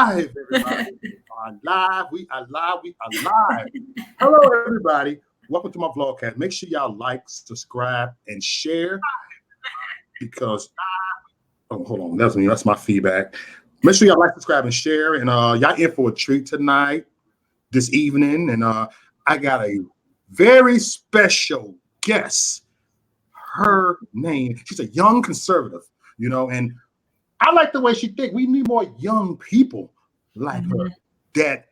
live, everybody. We are live. We are live. We are live. Hello, everybody. Welcome to my vlogcast. Make sure y'all like, subscribe, and share because hold on, that's my feedback. Make sure y'all like, subscribe, and share. And y'all in for a treat tonight, this evening. And I got a very special guest. Her name, she's a young conservative, and I like the way she thinks. We need more young people like her that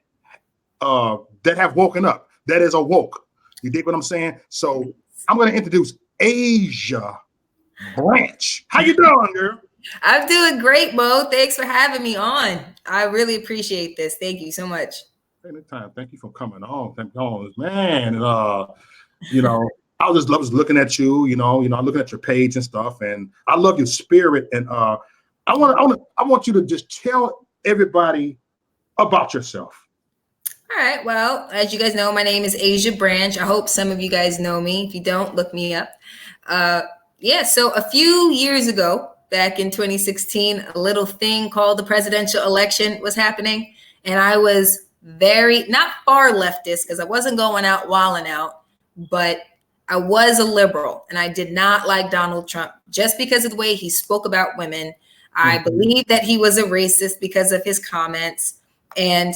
have woken up, that is awoke. You dig what I'm saying? So I'm going to introduce Asia Branch. How you doing, girl? I'm doing great, Mo. Thanks for having me on. I really appreciate this. Thank you so much. Anytime. Thank you for coming on. Thank you, man. And, I was looking at you. I'm looking at your page and stuff, and I love your spirit. And I want you to just tell everybody about yourself. All right. Well, as you guys know, my name is Asia Branch. I hope some of you guys know me. If you don't, look me up. So a few years ago, back in 2016, a little thing called the presidential election was happening. And I was not far leftist because I wasn't going out wilding out, but I was a liberal and I did not like Donald Trump just because of the way he spoke about women. I believe that he was a racist because of his comments. And,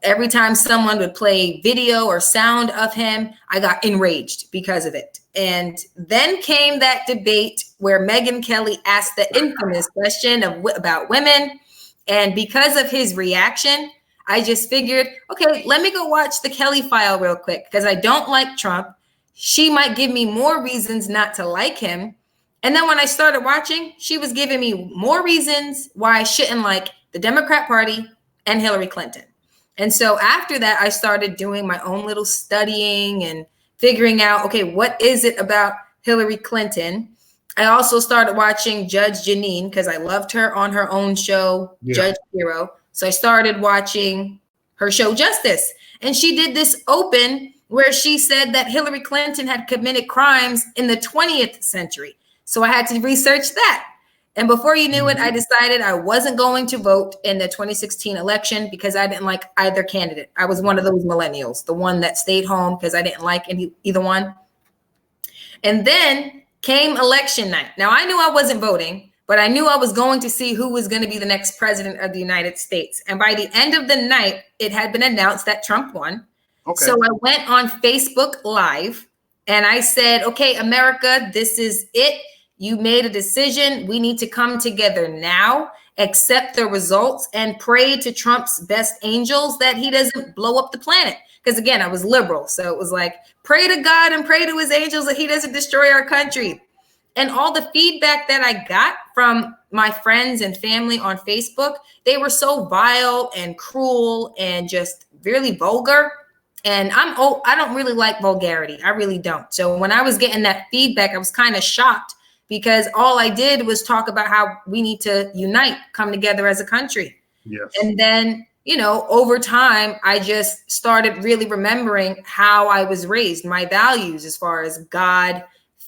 every time someone would play video or sound of him, I got enraged because of it. And then came that debate where Megyn Kelly asked the infamous question about women. And because of his reaction, I just figured, okay, let me go watch the Kelly file real quick because I don't like Trump. She might give me more reasons not to like him. And then when I started watching, she was giving me more reasons why I shouldn't like the Democrat Party and Hillary Clinton. And so after that, I started doing my own little studying and figuring out, okay, what is it about Hillary Clinton? I also started watching Judge Jeanine because I loved her on her own show, Judge Hero. So I started watching her show Justice. And she did this open where she said that Hillary Clinton had committed crimes in the 20th century. So I had to research that. And before you knew it, I decided I wasn't going to vote in the 2016 election because I didn't like either candidate. I was one of those millennials, the one that stayed home because I didn't like either one. And then came election night. Now, I knew I wasn't voting, but I knew I was going to see who was going to be the next president of the United States. And by the end of the night, it had been announced that Trump won. Okay. So I went on Facebook Live and I said, okay, America, this is it. You made a decision. We need to come together now, accept the results, and pray to Trump's best angels that he doesn't blow up the planet. Because again, I was liberal. So it was like, pray to God and pray to his angels that he doesn't destroy our country. And all the feedback that I got from my friends and family on Facebook, they were so vile and cruel and just really vulgar. And I don't really like vulgarity. I really don't. So when I was getting that feedback, I was kind of shocked because all I did was talk about how we need to unite, come together as a country. Yes. And then, over time, I just started really remembering how I was raised, my values as far as God,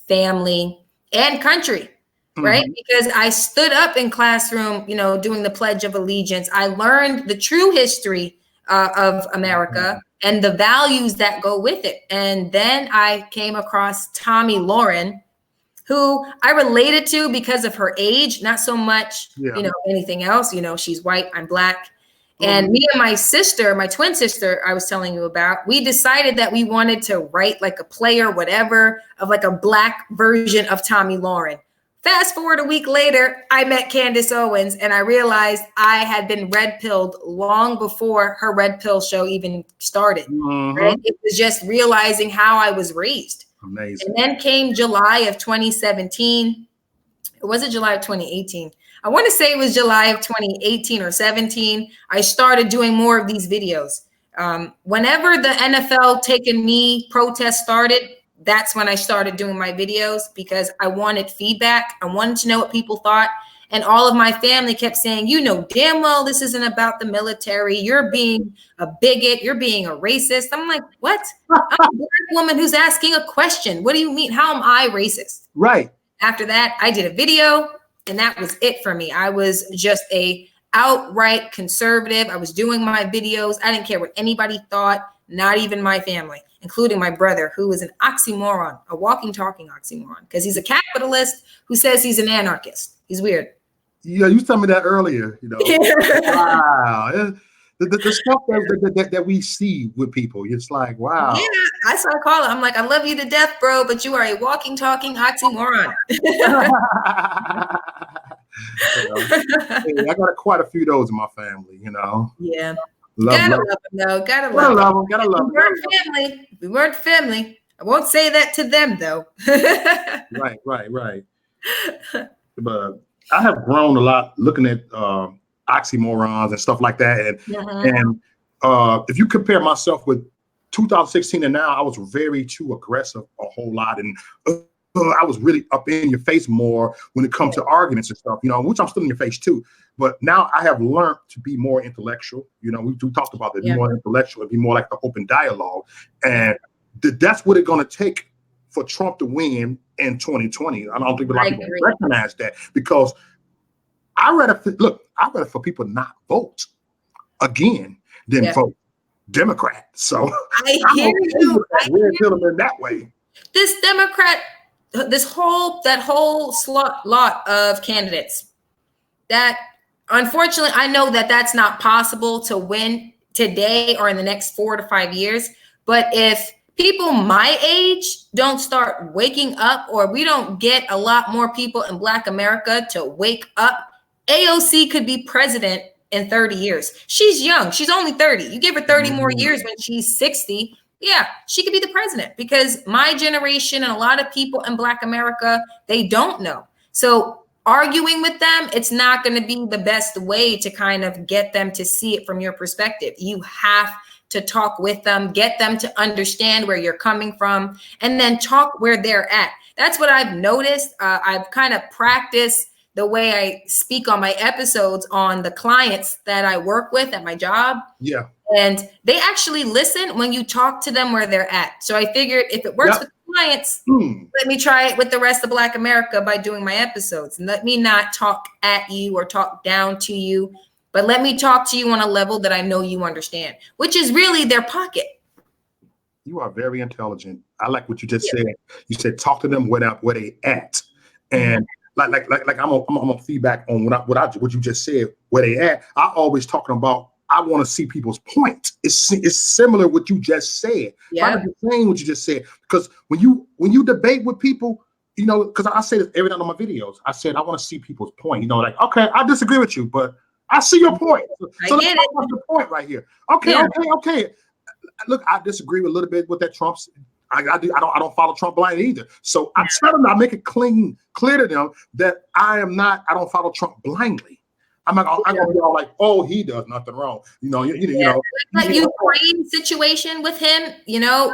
family, and country, right? Because I stood up in classroom, doing the Pledge of Allegiance. I learned the true history of America and the values that go with it. And then I came across Tomi Lahren, who I related to because of her age, not so much, anything else. She's white, I'm Black. And me and my sister, my twin sister, I was telling you about, we decided that we wanted to write like a play or whatever of like a Black version of Tomi Lahren. Fast forward a week later, I met Candace Owens and I realized I had been red pilled long before her red pill show even started. Right? It was just realizing how I was raised. Amazing. And then came July of 2017. Or was it July of 2018? I want to say it was July of 2018 or 17. I started doing more of these videos. Whenever the NFL Take a Knee protest started, that's when I started doing my videos because I wanted feedback. I wanted to know what people thought. And all of my family kept saying, damn well, this isn't about the military. You're being a bigot. You're being a racist. I'm like, what? I'm a Black woman who's asking a question. What do you mean? How am I racist? Right. After that, I did a video and that was it for me. I was just a outright conservative. I was doing my videos. I didn't care what anybody thought, not even my family, including my brother, who is an oxymoron, a walking, talking oxymoron, because he's a capitalist who says he's an anarchist. He's weird. Yeah, you told me that earlier. Wow. The stuff that we see with people, it's like, wow. Yeah, I saw a caller. I'm like, I love you to death, bro, but you are a walking, talking oxymoron. Hey, I got quite a few of those in my family, Yeah. Gotta love them, though. Gotta love them. Gotta love them. If we weren't family, I won't say that to them, though. Right. But I have grown a lot looking at oxymorons and stuff like that. And if you compare myself with 2016 and now, I was very too aggressive a whole lot. And I was really up in your face more when it comes to arguments and stuff, which I'm still in your face too. But now I have learned to be more intellectual. We talked about that, be more intellectual and be more like the open dialogue. And that's what it's going to take for Trump to win in 2020. I don't think a lot of people recognize that, because I'd rather for people not vote again than vote Democrat. So I hear you. In that way. This Democrat, that whole lot of candidates, that unfortunately, I know that that's not possible to win today or in the next 4 to 5 years. But if people my age don't start waking up, or we don't get a lot more people in Black America to wake up, AOC could be president in 30 years. She's young. She's only 30. You give her 30 more years when she's 60. Yeah, she could be the president, because my generation and a lot of people in Black America, they don't know. So arguing with them, it's not going to be the best way to kind of get them to see it from your perspective. You have to talk with them, get them to understand where you're coming from, and then talk where they're at. That's what I've noticed. I've kind of practiced the way I speak on my episodes on the clients that I work with at my job. Yeah. And they actually listen when you talk to them where they're at. So I figured if it works with clients, let me try it with the rest of Black America by doing my episodes. And let me not talk at you or talk down to you, but let me talk to you on a level that I know you understand, which is really their pocket. You are very intelligent. I like what you just said. You said talk to them where they at. And like I'm on feedback on what you just said, where they at. I always talking about, I want to see people's point. It's similar what you just said. Yeah. I'm saying what you just said, because when you debate with people, because I say this every night on my videos, I said I want to see people's point. Like, okay, I disagree with you, but I see your point. So let's talk about the point right here. Okay. Look, I disagree with a little bit with that Trump's. I don't follow Trump blindly either. So I tell them, I make it clear to them that I don't follow Trump blindly. I'm not gonna be all like, oh, he does nothing wrong. Like Ukraine situation with him,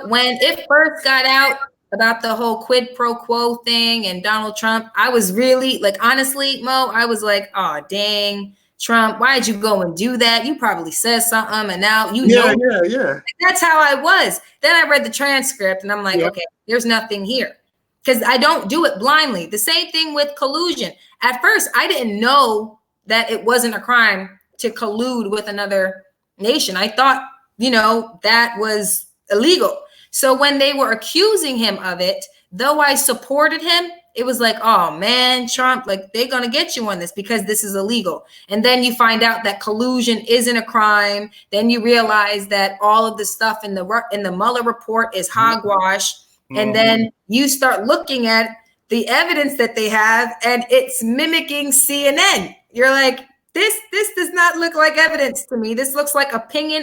when it first got out about the whole quid pro quo thing and Donald Trump, I was really honestly, Mo, I was like, oh, dang, Trump, why'd you go and do that? You probably said something, and now Yeah. That's how I was. Then I read the transcript, and I'm like, okay, there's nothing here, because I don't do it blindly. The same thing with collusion. At first, I didn't know that it wasn't a crime to collude with another nation. I thought, that was illegal. So when they were accusing him of it, though I supported him, it was like, oh man, Trump, they're going to get you on this because this is illegal. And then you find out that collusion isn't a crime. Then you realize that all of the stuff in the Mueller report is hogwash. And then you start looking at the evidence that they have, and it's mimicking CNN. You're like, this does not look like evidence to me. This looks like opinion.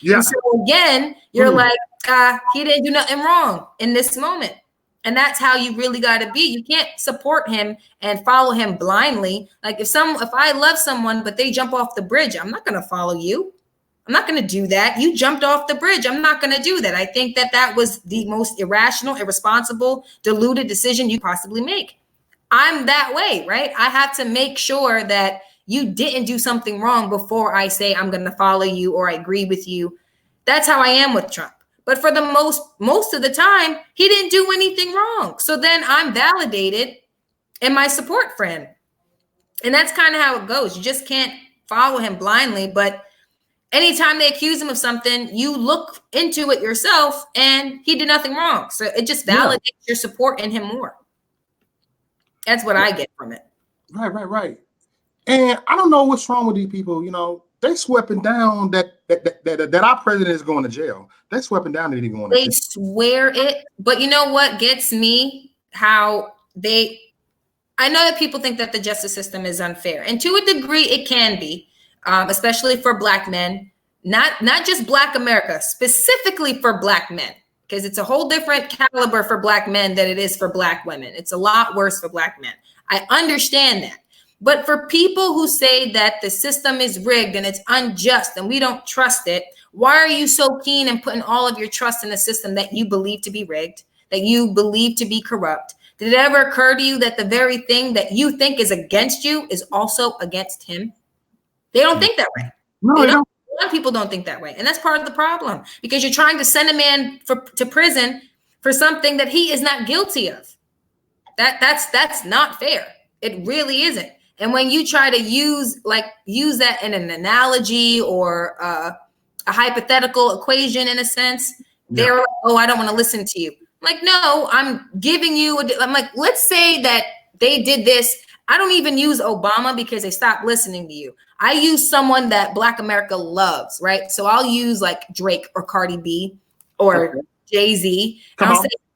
Yeah. And so again, you're like, he didn't do nothing wrong in this moment. And that's how you really got to be. You can't support him and follow him blindly. Like if I love someone, but they jump off the bridge, I'm not going to follow you. I'm not going to do that. You jumped off the bridge. I'm not going to do that. I think that was the most irrational, irresponsible, deluded decision you possibly make. I'm that way, right? I have to make sure that you didn't do something wrong before I say I'm going to follow you or I agree with you. That's how I am with Trump. But for the most of the time, he didn't do anything wrong. So then I'm validated in my support friend. And that's kind of how it goes. You just can't follow him blindly. But anytime they accuse him of something, you look into it yourself, and he did nothing wrong. So it just validates your support in him more. That's what I get from it. Right. And I don't know what's wrong with these people. You know, they sweeping down that our president is going to jail. They sweeping down that he's going to jail. They swear it. But you know what gets me? How I know that people think that the justice system is unfair. And to a degree, it can be, especially for Black men. Not just Black America, specifically for Black men. Because it's a whole different caliber for Black men than it is for Black women. It's a lot worse for Black men. I understand that. But for people who say that the system is rigged and it's unjust and we don't trust it, why are you so keen in putting all of your trust in a system that you believe to be rigged, that you believe to be corrupt? Did it ever occur to you that the very thing that you think is against you is also against him? They don't think that way. No, they don't. A lot of people don't think that way. And that's part of the problem, because you're trying to send a man to prison for something that he is not guilty of. That's not fair. It really isn't. And when you try to use that in an analogy or a hypothetical equation, in a sense, they're like, oh, I don't want to listen to you. I'm like, no, I'm giving you, I'm like, let's say that they did this. I don't even use Obama because they stopped listening to you. I use someone that Black America loves, right? So I'll use like Drake or Cardi B or Jay-Z.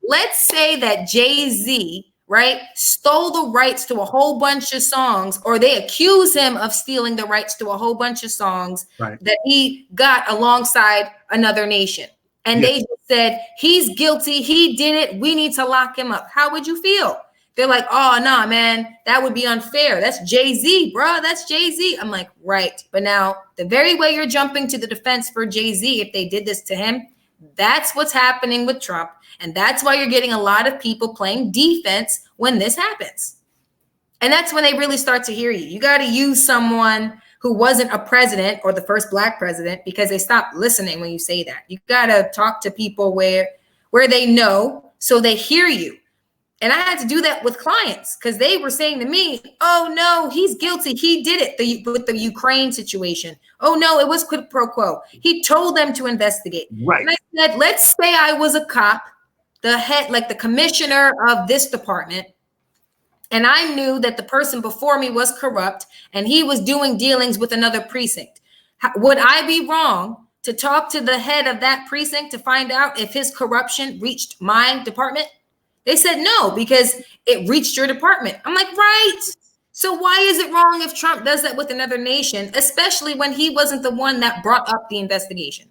Let's say that Jay-Z, right, stole the rights to a whole bunch of songs, or they accuse him of stealing the rights to a whole bunch of songs that he got alongside another nation. And they just said, he's guilty, he did it, we need to lock him up. How would you feel? They're like, oh, no, man, that would be unfair. That's Jay-Z, bro. That's Jay-Z. I'm like, right. But now the very way you're jumping to the defense for Jay-Z, if they did this to him, that's what's happening with Trump. And that's why you're getting a lot of people playing defense when this happens. And that's when they really start to hear you. You got to use someone who wasn't a president or the first Black president, because they stop listening when you say that. You got to talk to people where they know, so they hear you. And I had to do that with clients, because they were saying to me, oh, no, he's guilty. He did it with the Ukraine situation. Oh, no, it was quid pro quo. He told them to investigate. Right. And I said, let's say I was a cop, the head, like the commissioner of this department, and I knew that the person before me was corrupt and he was doing dealings with another precinct. Would I be wrong to talk to the head of that precinct to find out if his corruption reached my department? They said no, because it reached your department. I'm like, right. So why is it wrong if Trump does that with another nation, especially when he wasn't the one that brought up the investigation?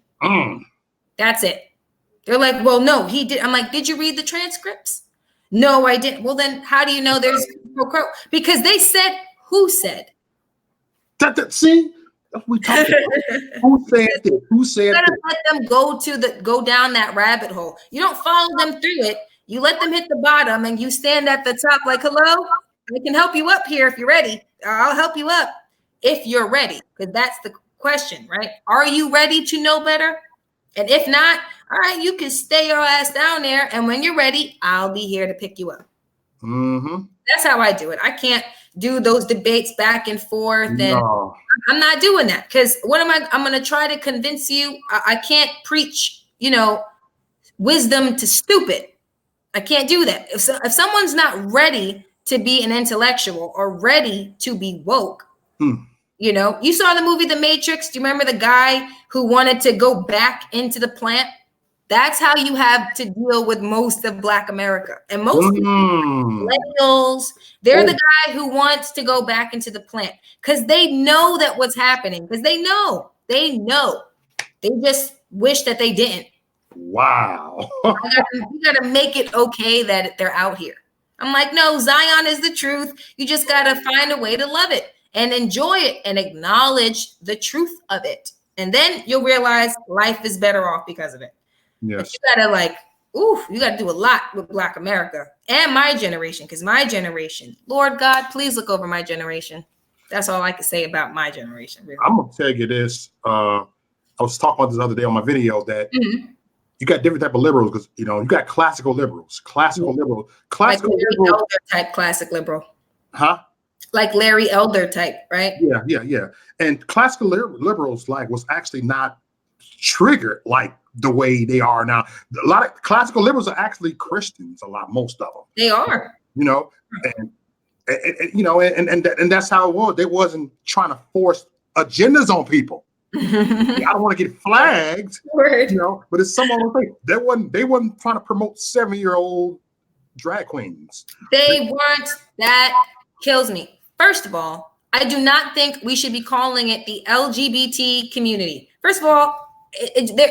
That's it. They're like, well, no, he did. I'm like, did you read the transcripts? No, I didn't. Well, then how do you know there's because they said who said? See, we talking about. Who said it? Who said it? You gotta let them go down that rabbit hole. You don't follow them through it. You let them hit the bottom and you stand at the top like, hello, I can help you up here if you're ready. I'll help you up if you're ready, because that's the question, right? Are you ready to know better? And if not, all right, you can stay your ass down there. And when you're ready, I'll be here to pick you up. Mm-hmm. That's how I do it. I can't do those debates back and forth. And no. I'm not doing that, because I'm going to try to convince you. I can't preach, wisdom to stupid. I can't do that. If someone's not ready to be an intellectual or ready to be woke, you saw the movie The Matrix. Do you remember the guy who wanted to go back into the plant? That's how you have to deal with most of Black America. And most millennials, they're the guy who wants to go back into the plant because they know that what's happening, because they know. They just wish that they didn't. Wow. You gotta make it okay that they're out here. I'm like, no, Zion is the truth. You just gotta find a way to love it and enjoy it and acknowledge the truth of it. And then you'll realize life is better off because of it. Yes. But you gotta do a lot with Black America and my generation, because my generation, Lord God, please look over my generation. That's all I can say about my generation. Really. I'm gonna tell you this. I was talking about this the other day on my video that you got different type of liberals, because you got classical liberals, classical liberal. Type classic liberal. Huh? Like Larry Elder type, right? Yeah. And classical liberals like was actually not triggered like the way they are now. A lot of classical liberals are actually Christians. Most of them. They are. You know, and you know, and that's how it was. They wasn't trying to force agendas on people. I don't want to get flagged, Word. you know, but it's someone they wasn't trying to promote 7-year-old drag queens. They weren't. That kills me. First of all, I do not think we should be calling it the LGBT community. First of all,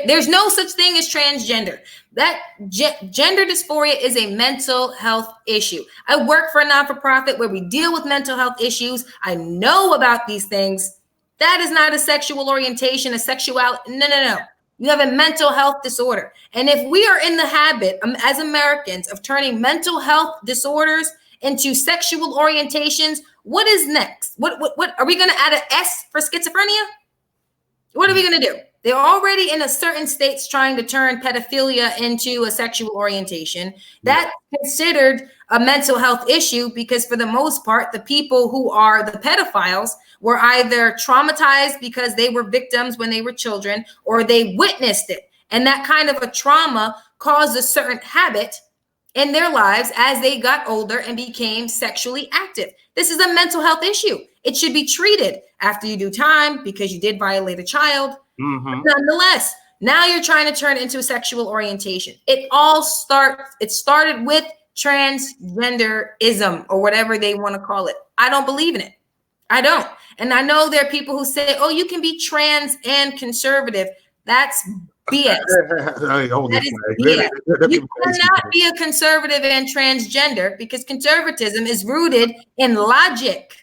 there's no such thing as transgender. That gender dysphoria is a mental health issue. I work for a non-for-profit where we deal with mental health issues. I know about these things. That is not a sexual orientation, a sexuality. No. You have a mental health disorder. And if we are in the habit as Americans of turning mental health disorders into sexual orientations, what is next? What are we going to add an S for schizophrenia? What are we going to do? They're already in a certain states trying to turn pedophilia into a sexual orientation. That's considered a mental health issue because for the most part, the people who are the pedophiles were either traumatized because they were victims when they were children or they witnessed it. And that kind of a trauma caused a certain habit in their lives as they got older and became sexually active. This is a mental health issue. It should be treated after you do time because you did violate a child. Mm-hmm. Nonetheless, now you're trying to turn it into a sexual orientation. It started with transgenderism or whatever they want to call it. I don't believe in it. I don't. And I know there are people who say, oh, you can be trans and conservative. That's BS. That is BS. You cannot be a conservative and transgender because conservatism is rooted in logic.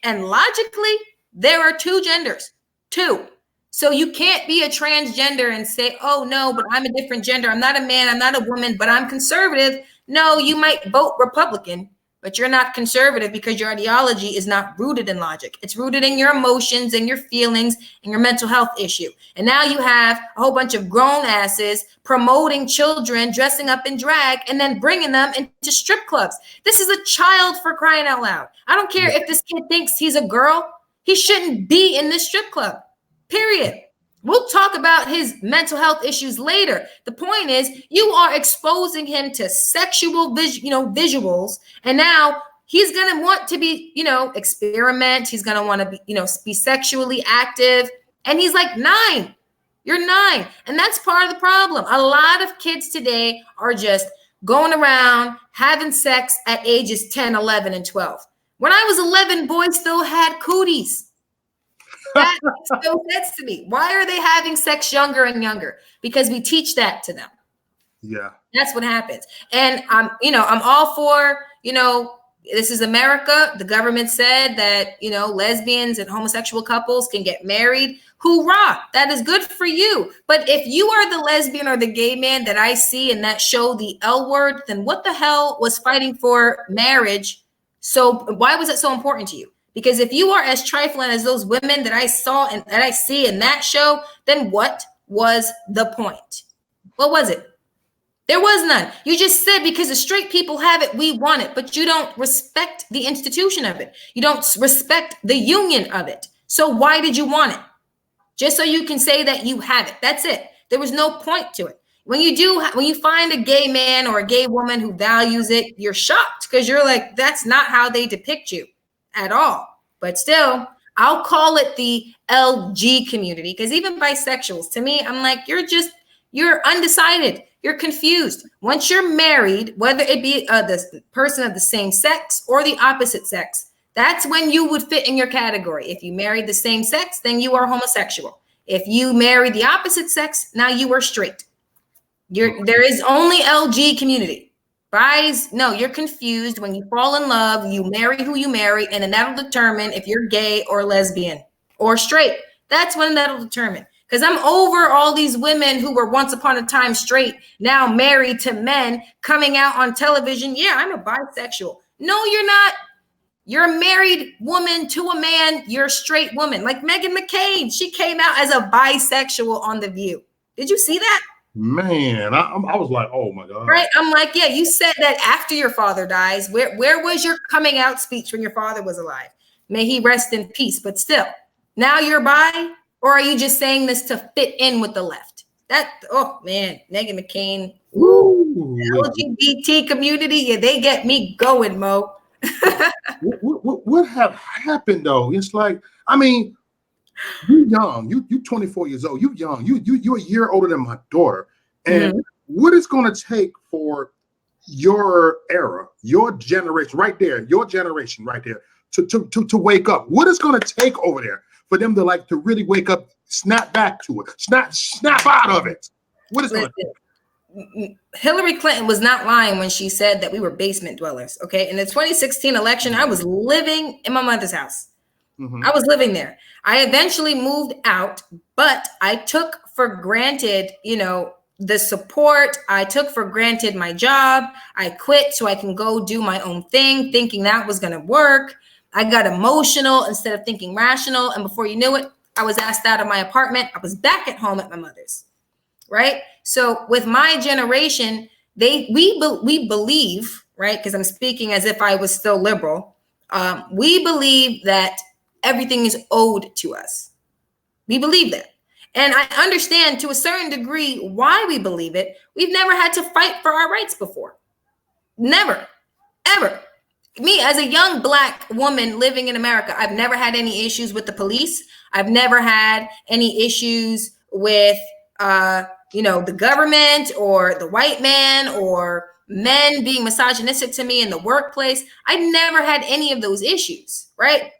And logically, there are two genders. Two. So you can't be a transgender and say, oh, no, but I'm a different gender. I'm not a man. I'm not a woman, but I'm conservative. No, you might vote Republican, but you're not conservative because your ideology is not rooted in logic. It's rooted in your emotions and your feelings and your mental health issue. And now you have a whole bunch of grown asses promoting children dressing up in drag and then bringing them into strip clubs. This is a child, for crying out loud. I don't care if this kid thinks he's a girl. He shouldn't be in this strip club. Period. We'll talk about his mental health issues later. The point is, you are exposing him to sexual visuals, and now he's gonna want to be, experiment. He's gonna want to be, be sexually active, and he's like 9. You're 9, and that's part of the problem. A lot of kids today are just going around having sex at ages 10, 11, and 12. When I was 11, boys still had cooties. That makes no sense to me. Why are they having sex younger and younger? Because we teach that to them. Yeah. That's what happens. And I'm all for, this is America. The government said that, lesbians and homosexual couples can get married. Hoorah. That is good for you. But if you are the lesbian or the gay man that I see in that show, The L Word, then what the hell was fighting for marriage? So why was it so important to you? Because if you are as trifling as those women that I saw and that I see in that show, then what was the point? What was it? There was none. You just said because the straight people have it, we want it, but you don't respect the institution of it. You don't respect the union of it. So why did you want it? Just so you can say that you have it. That's it. There was no point to it. When you find a gay man or a gay woman who values it, you're shocked because you're like, that's not how they depict you at all. But still, I'll call it the LG community because even bisexuals, to me, I'm like, you're undecided. You're confused. Once you're married, whether it be the person of the same sex or the opposite sex, that's when you would fit in your category. If you married the same sex, then you are homosexual. If you marry the opposite sex, now you are straight. There is only LG community. Guys, no, you're confused. When you fall in love, you marry who you marry, and then that'll determine if you're gay or lesbian or straight. That's when that'll determine. Because I'm over all these women who were once upon a time straight, now married to men, coming out on television. Yeah, I'm a bisexual. No, you're not. You're a married woman to a man. You're a straight woman. Like Meghan McCain, she came out as a bisexual on The View. Did you see that? Man, I was like, oh my God. Right? I'm like, yeah, you said that after your father dies. Where was your coming out speech when your father was alive? May he rest in peace. But still, now you're bi, or are you just saying this to fit in with the left? Oh man, Meghan McCain, LGBT community, yeah, they get me going, Mo. what have happened though? It's like, I mean, you young, you 24 years old, you young, you're a year older than my daughter. And what it's going to take for your era, your generation right there, to wake up? What is going to take over there for them to really wake up, snap back to it, snap out of it? What is going to take? Hillary Clinton was not lying when she said that we were basement dwellers. Okay. In the 2016 election, I was living in my mother's house. I was living there. I eventually moved out, but I took for granted, the support. I took for granted my job. I quit so I can go do my own thing, thinking that was going to work. I got emotional instead of thinking rational. And before you knew it, I was asked out of my apartment. I was back at home at my mother's. Right. So with my generation, we believe, right, because I'm speaking as if I was still liberal. We believe that everything is owed to us. We believe that. And I understand to a certain degree why we believe it. We've never had to fight for our rights before. Never, ever. Me, as a young Black woman living in America, I've never had any issues with the police. I've never had any issues with, the government or the white man or men being misogynistic to me in the workplace. I never had any of those issues, right?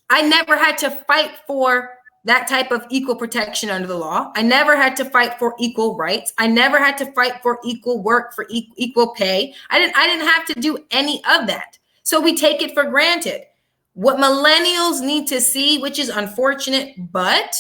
I never had to fight for that type of equal protection under the law. I never had to fight for equal rights. I never had to fight for equal work, for equal pay. I didn't have to do any of that. So we take it for granted. What millennials need to see, which is unfortunate, but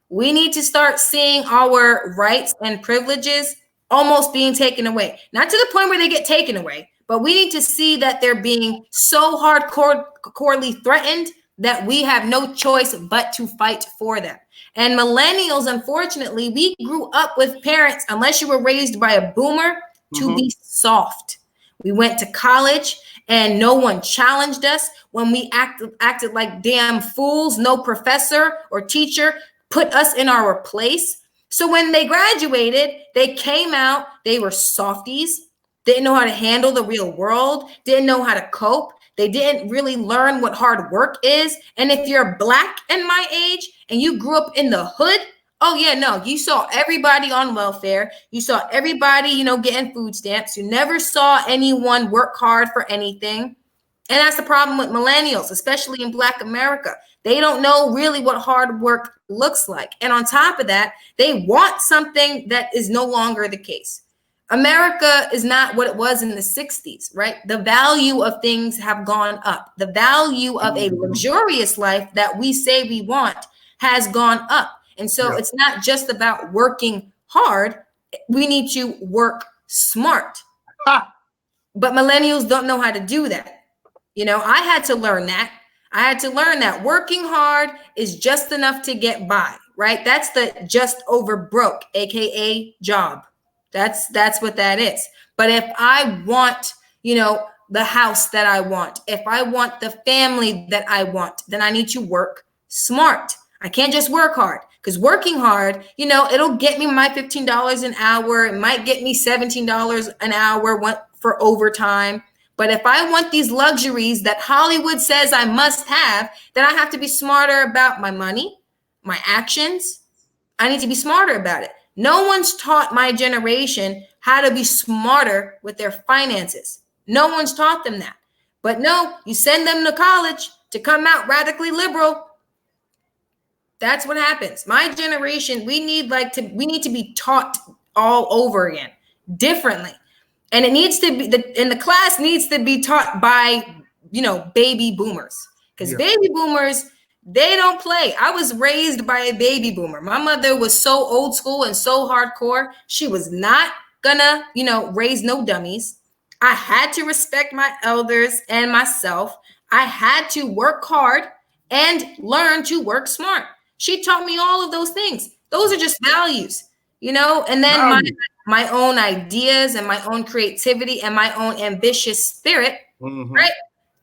we need to start seeing our rights and privileges almost being taken away. Not to the point where they get taken away, but we need to see that they're being so hardcorely threatened that we have no choice but to fight for them. And millennials, unfortunately, we grew up with parents, unless you were raised by a boomer, to be soft. We went to college and no one challenged us. When we acted like damn fools, no professor or teacher put us in our place. So when they graduated, they came out, they were softies, didn't know how to handle the real world, didn't know how to cope. They didn't really learn what hard work is. And if you're Black and my age and you grew up in the hood, oh yeah, no, you saw everybody on welfare. You saw everybody, getting food stamps. You never saw anyone work hard for anything. And that's the problem with millennials, especially in Black America. They don't know really what hard work looks like. And on top of that, they want something that is no longer the case. America is not what it was in the 60s, right? The value of things have gone up. The value of a luxurious life that we say we want has gone up. And so it's not just about working hard. We need to work smart. But millennials don't know how to do that. I had to learn that. I had to learn that working hard is just enough to get by, right? That's the just over broke, AKA job. That's what that is. But if I want, the house that I want, if I want the family that I want, then I need to work smart. I can't just work hard, because working hard, it'll get me my $15 an hour. It might get me $17 an hour for overtime. But if I want these luxuries that Hollywood says I must have, then I have to be smarter about my money, my actions. I need to be smarter about it. No one's taught my generation how to be smarter with their finances. No one's taught them that. But no, you send them to college to come out radically liberal. That's what happens. My generation, we need to be taught all over again, differently. And it needs to be, the class needs to be taught by, baby boomers. Because baby boomers, they don't play. I was raised by a baby boomer. My mother was so old school and so hardcore. She was not gonna, raise no dummies. I had to respect my elders and myself. I had to work hard and learn to work smart. She taught me all of those things. Those are just values, and then my own ideas and my own creativity and my own ambitious spirit, right?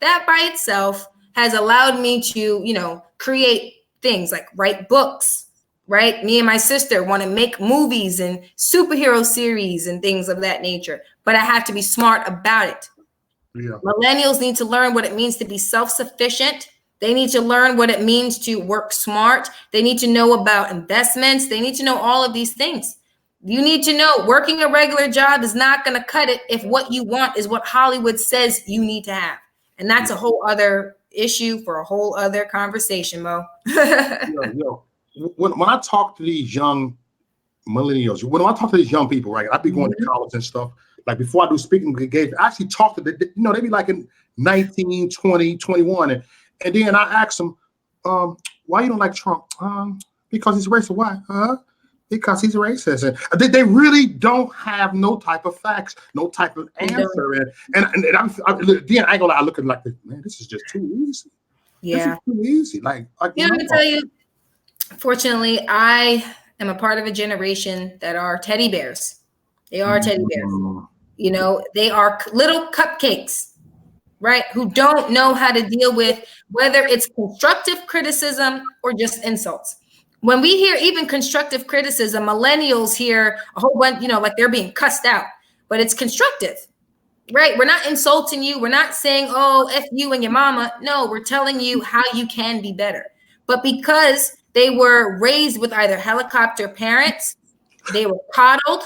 That by itself has allowed me to, you know, create things like write books, right? Me and my sister want to make movies and superhero series and things of that nature, but I have to be smart about it. Yeah. Millennials need to learn what it means to be self-sufficient. They need to learn what it means to work smart. They need to know about investments. They need to know all of these things. You need to know working a regular job is not going to cut it if what you want is what Hollywood says you need to have. And that's a whole other issue for a whole other conversation, Mo. When I talk to these young millennials, when I talk to these young people, right, I be going to college and stuff. Like before I do speaking engagements, I actually talk to them, you know, they be like in 19, 20, 21. And then I ask them, why you don't like Trump? Because he's racist. Why? Because he's racist. And they really don't have no type of facts, no type of answer. And then I ain't gonna lie, I look at like, man, this is just too easy. Yeah. This is too easy. Like you know, let me tell you, fortunately, I am a part of a generation that are teddy bears. They are teddy bears. You know, they are little cupcakes, right? Who don't know how to deal with whether it's constructive criticism or just insults. When we hear even constructive criticism, millennials hear a whole bunch, you know, like they're being cussed out, but it's constructive, right? We're not insulting you. We're not saying, oh, F you and your mama. No, we're telling you how you can be better. But because they were raised with either helicopter parents, they were coddled,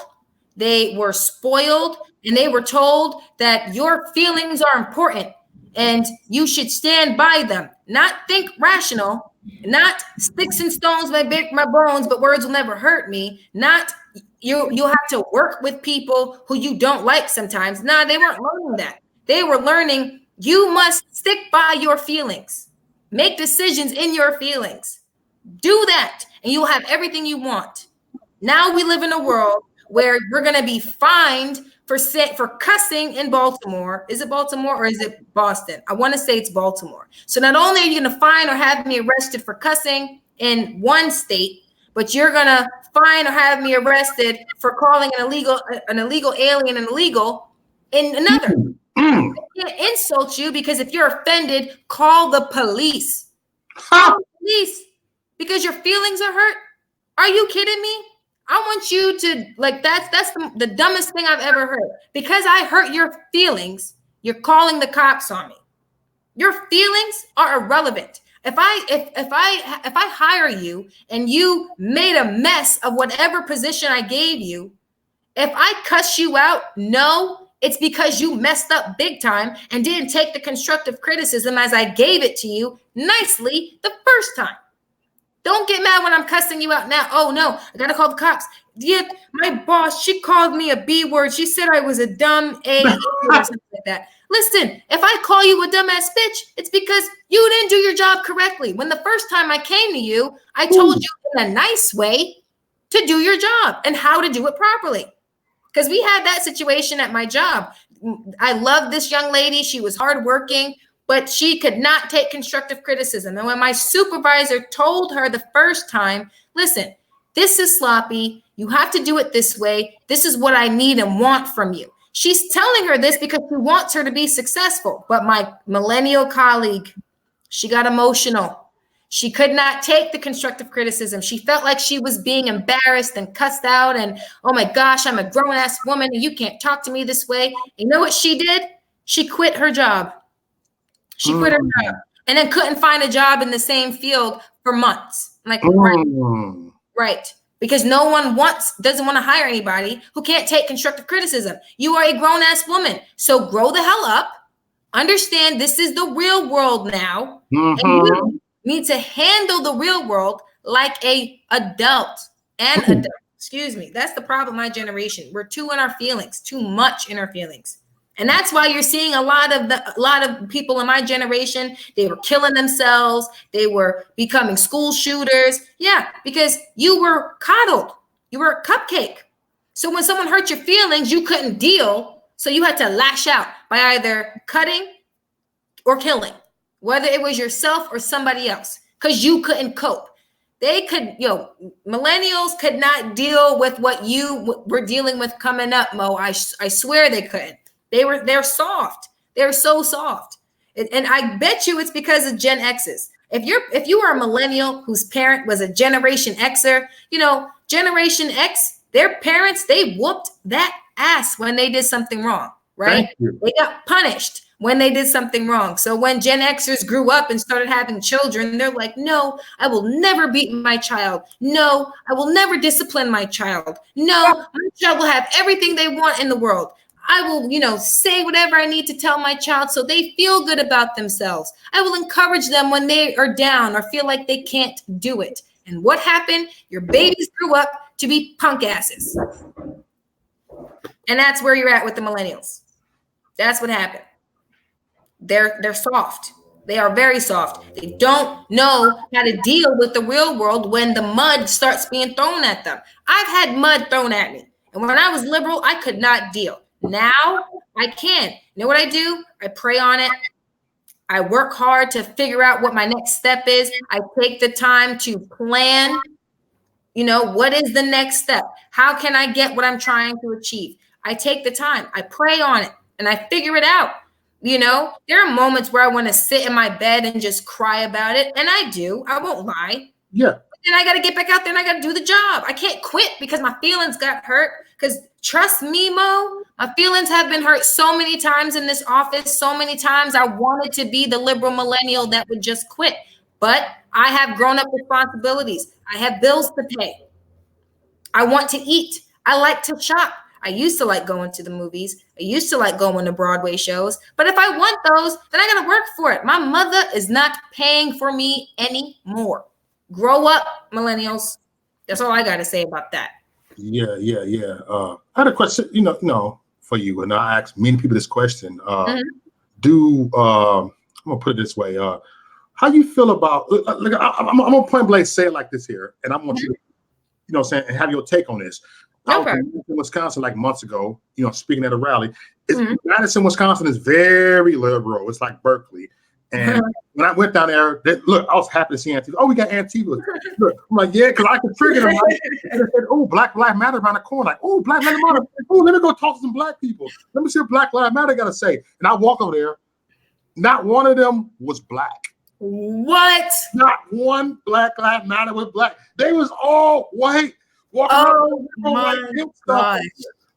they were spoiled, and they were told that your feelings are important and you should stand by them, not think rational, not sticks and stones may break my bones, but words will never hurt me. Not you'll have to work with people who you don't like sometimes. Nah, they weren't learning that. They were learning you must stick by your feelings, make decisions in your feelings. Do that, and you'll have everything you want. Now we live in a world where you're going to be fined for cussing in Baltimore. Is it Baltimore or is it Boston? I want to say it's Baltimore. So not only are you going to fine or have me arrested for cussing in one state, but you're going to fine or have me arrested for calling an illegal alien illegal in another. I can't insult you because if you're offended, call the police. Call the police because your feelings are hurt. Are you kidding me? I want you to, like, that's the dumbest thing I've ever heard. Because I hurt your feelings, you're calling the cops on me. Your feelings are irrelevant. If I hire you and you made a mess of whatever position I gave you, if I cuss you out, no, it's because you messed up big time and didn't take the constructive criticism as I gave it to you nicely the first time. Don't get mad when I'm cussing you out now. Oh, no, I got to call the cops. Yeah, my boss, she called me a B word. She said I was a dumb A or something like that. Listen, if I call you a dumbass bitch, it's because you didn't do your job correctly. When the first time I came to you, I told you in a nice way to do your job and how to do it properly. Because we had that situation at my job. I love this young lady. She was hardworking, but she could not take constructive criticism. And when my supervisor told her the first time, listen, this is sloppy. You have to do it this way. This is what I need and want from you. She's telling her this because she wants her to be successful. But my millennial colleague, she got emotional. She could not take the constructive criticism. She felt like she was being embarrassed and cussed out. And, oh my gosh, I'm a grown-ass woman and you can't talk to me this way. You know what she did? She quit her job. She quit her job and then couldn't find a job in the same field for months. Like, right. Because no one doesn't want to hire anybody who can't take constructive criticism. You are a grown-ass woman. So grow the hell up. Understand this is the real world now. And you need to handle the real world like a adult. Excuse me. That's the problem with my generation. We're too in our feelings, too much in our feelings. And that's why you're seeing a lot of people in my generation, they were killing themselves. They were becoming school shooters. Yeah, because you were coddled. You were a cupcake. So when someone hurt your feelings, you couldn't deal. So you had to lash out by either cutting or killing, whether it was yourself or somebody else, because you couldn't cope. They could, millennials could not deal with what you were dealing with coming up, Mo. I swear they couldn't. They're soft. They're so soft. And I bet you it's because of Gen X's. If you are a millennial whose parent was a Generation Xer, Generation X, their parents, they whooped that ass when they did something wrong, right? They got punished when they did something wrong. So when Gen Xers grew up and started having children, they're like, no, I will never beat my child. No, I will never discipline my child. No, my child will have everything they want in the world. I will, say whatever I need to tell my child so they feel good about themselves. I will encourage them when they are down or feel like they can't do it. And what happened? Your babies grew up to be punk asses. And that's where you're at with the millennials. That's what happened. They're soft. They are very soft. They don't know how to deal with the real world when the mud starts being thrown at them. I've had mud thrown at me. And when I was liberal, I could not deal. Now I can. You know what I do? I pray on it. I work hard to figure out what my next step is. I take the time to plan, what is the next step? How can I get what I'm trying to achieve? I take the time. I pray on it and I figure it out. There are moments where I want to sit in my bed and just cry about it. And I do. I won't lie. Yeah. But then I got to get back out there and I got to do the job. I can't quit because my feelings got hurt. Because trust me, Mo, my feelings have been hurt so many times in this office. So many times I wanted to be the liberal millennial that would just quit. But I have grown up responsibilities. I have bills to pay. I want to eat. I like to shop. I used to like going to the movies. I used to like going to Broadway shows. But if I want those, then I got to work for it. My mother is not paying for me anymore. Grow up, millennials. That's all I got to say about that. Yeah. I had a question, for you, and I asked many people this question. I'm gonna put it this way: how you feel about? Look, I'm gonna point blank say it like this here, and I want you to, and have your take on this. I was in Wisconsin like months ago, speaking at a rally. Madison, Wisconsin is very liberal. It's like Berkeley. And when I went down there, I was happy to see Antifa. Oh, we got Antifa. Look, I'm like, yeah, because I could trigger them. Right? And they said, oh, Black Lives Matter around the corner. Like, oh, Black Lives Matter. Oh, let me go talk to some black people. Let me see what Black Lives Matter got to say. And I walk over there. Not one of them was black. What? Not one Black Lives Matter was black. They was all white. Oh, my gosh.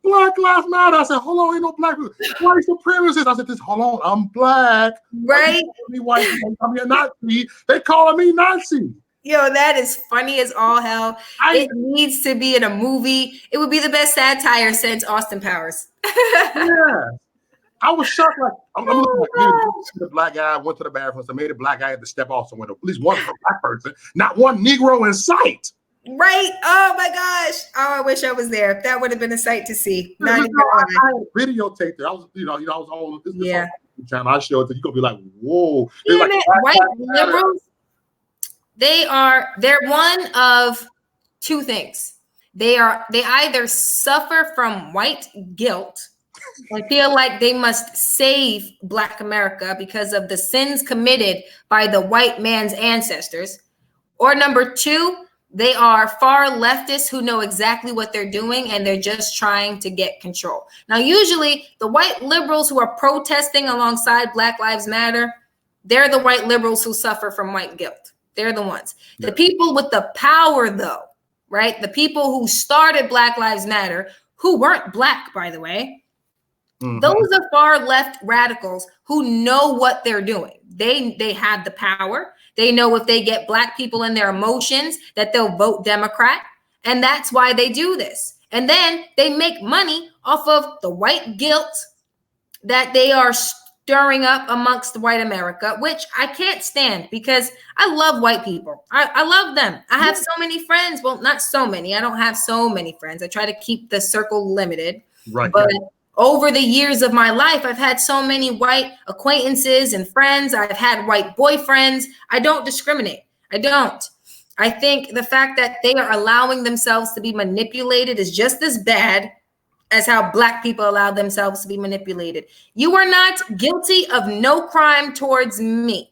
Black Lives Matter. I said, hold on, ain't no black people. White supremacists. I said, just hold on, I'm black. Right? White people call me a Nazi. They calling me Nazi. Yo, that is funny as all hell. It needs to be in a movie. It would be the best satire since Austin Powers. Yeah. I was shocked. Like, I'm looking like the black guy went to the bathroom, so maybe the black guy had to step off the window. At least one black person, not one Negro in sight. Right. Oh my gosh. Oh, I wish I was there. That would have been a sight to see. I had videotaped it. I was, I was on this channel. I showed it. You're gonna be like, whoa. White liberals, they're one of two things. They either suffer from white guilt and feel like they must save Black America because of the sins committed by the white man's ancestors. Or number two, they are far leftists who know exactly what they're doing and they're just trying to get control. Now, usually the white liberals who are protesting alongside Black Lives Matter, they're the white liberals who suffer from white guilt. They're the ones. Yeah. The people with the power, though, right? The people who started Black Lives Matter, who weren't black, by the way, those are far left radicals who know what they're doing. They have the power. They know if they get black people in their emotions that they'll vote Democrat. And that's why they do this. And then they make money off of the white guilt that they are stirring up amongst white America, which I can't stand because I love white people. I love them. I have so many friends. Well, not so many. I don't have so many friends. I try to keep the circle limited. Right. But over the years of my life, I've had so many white acquaintances and friends. I've had white boyfriends. I don't discriminate. I don't. I think the fact that they are allowing themselves to be manipulated is just as bad as how black people allow themselves to be manipulated. You are not guilty of no crime towards me.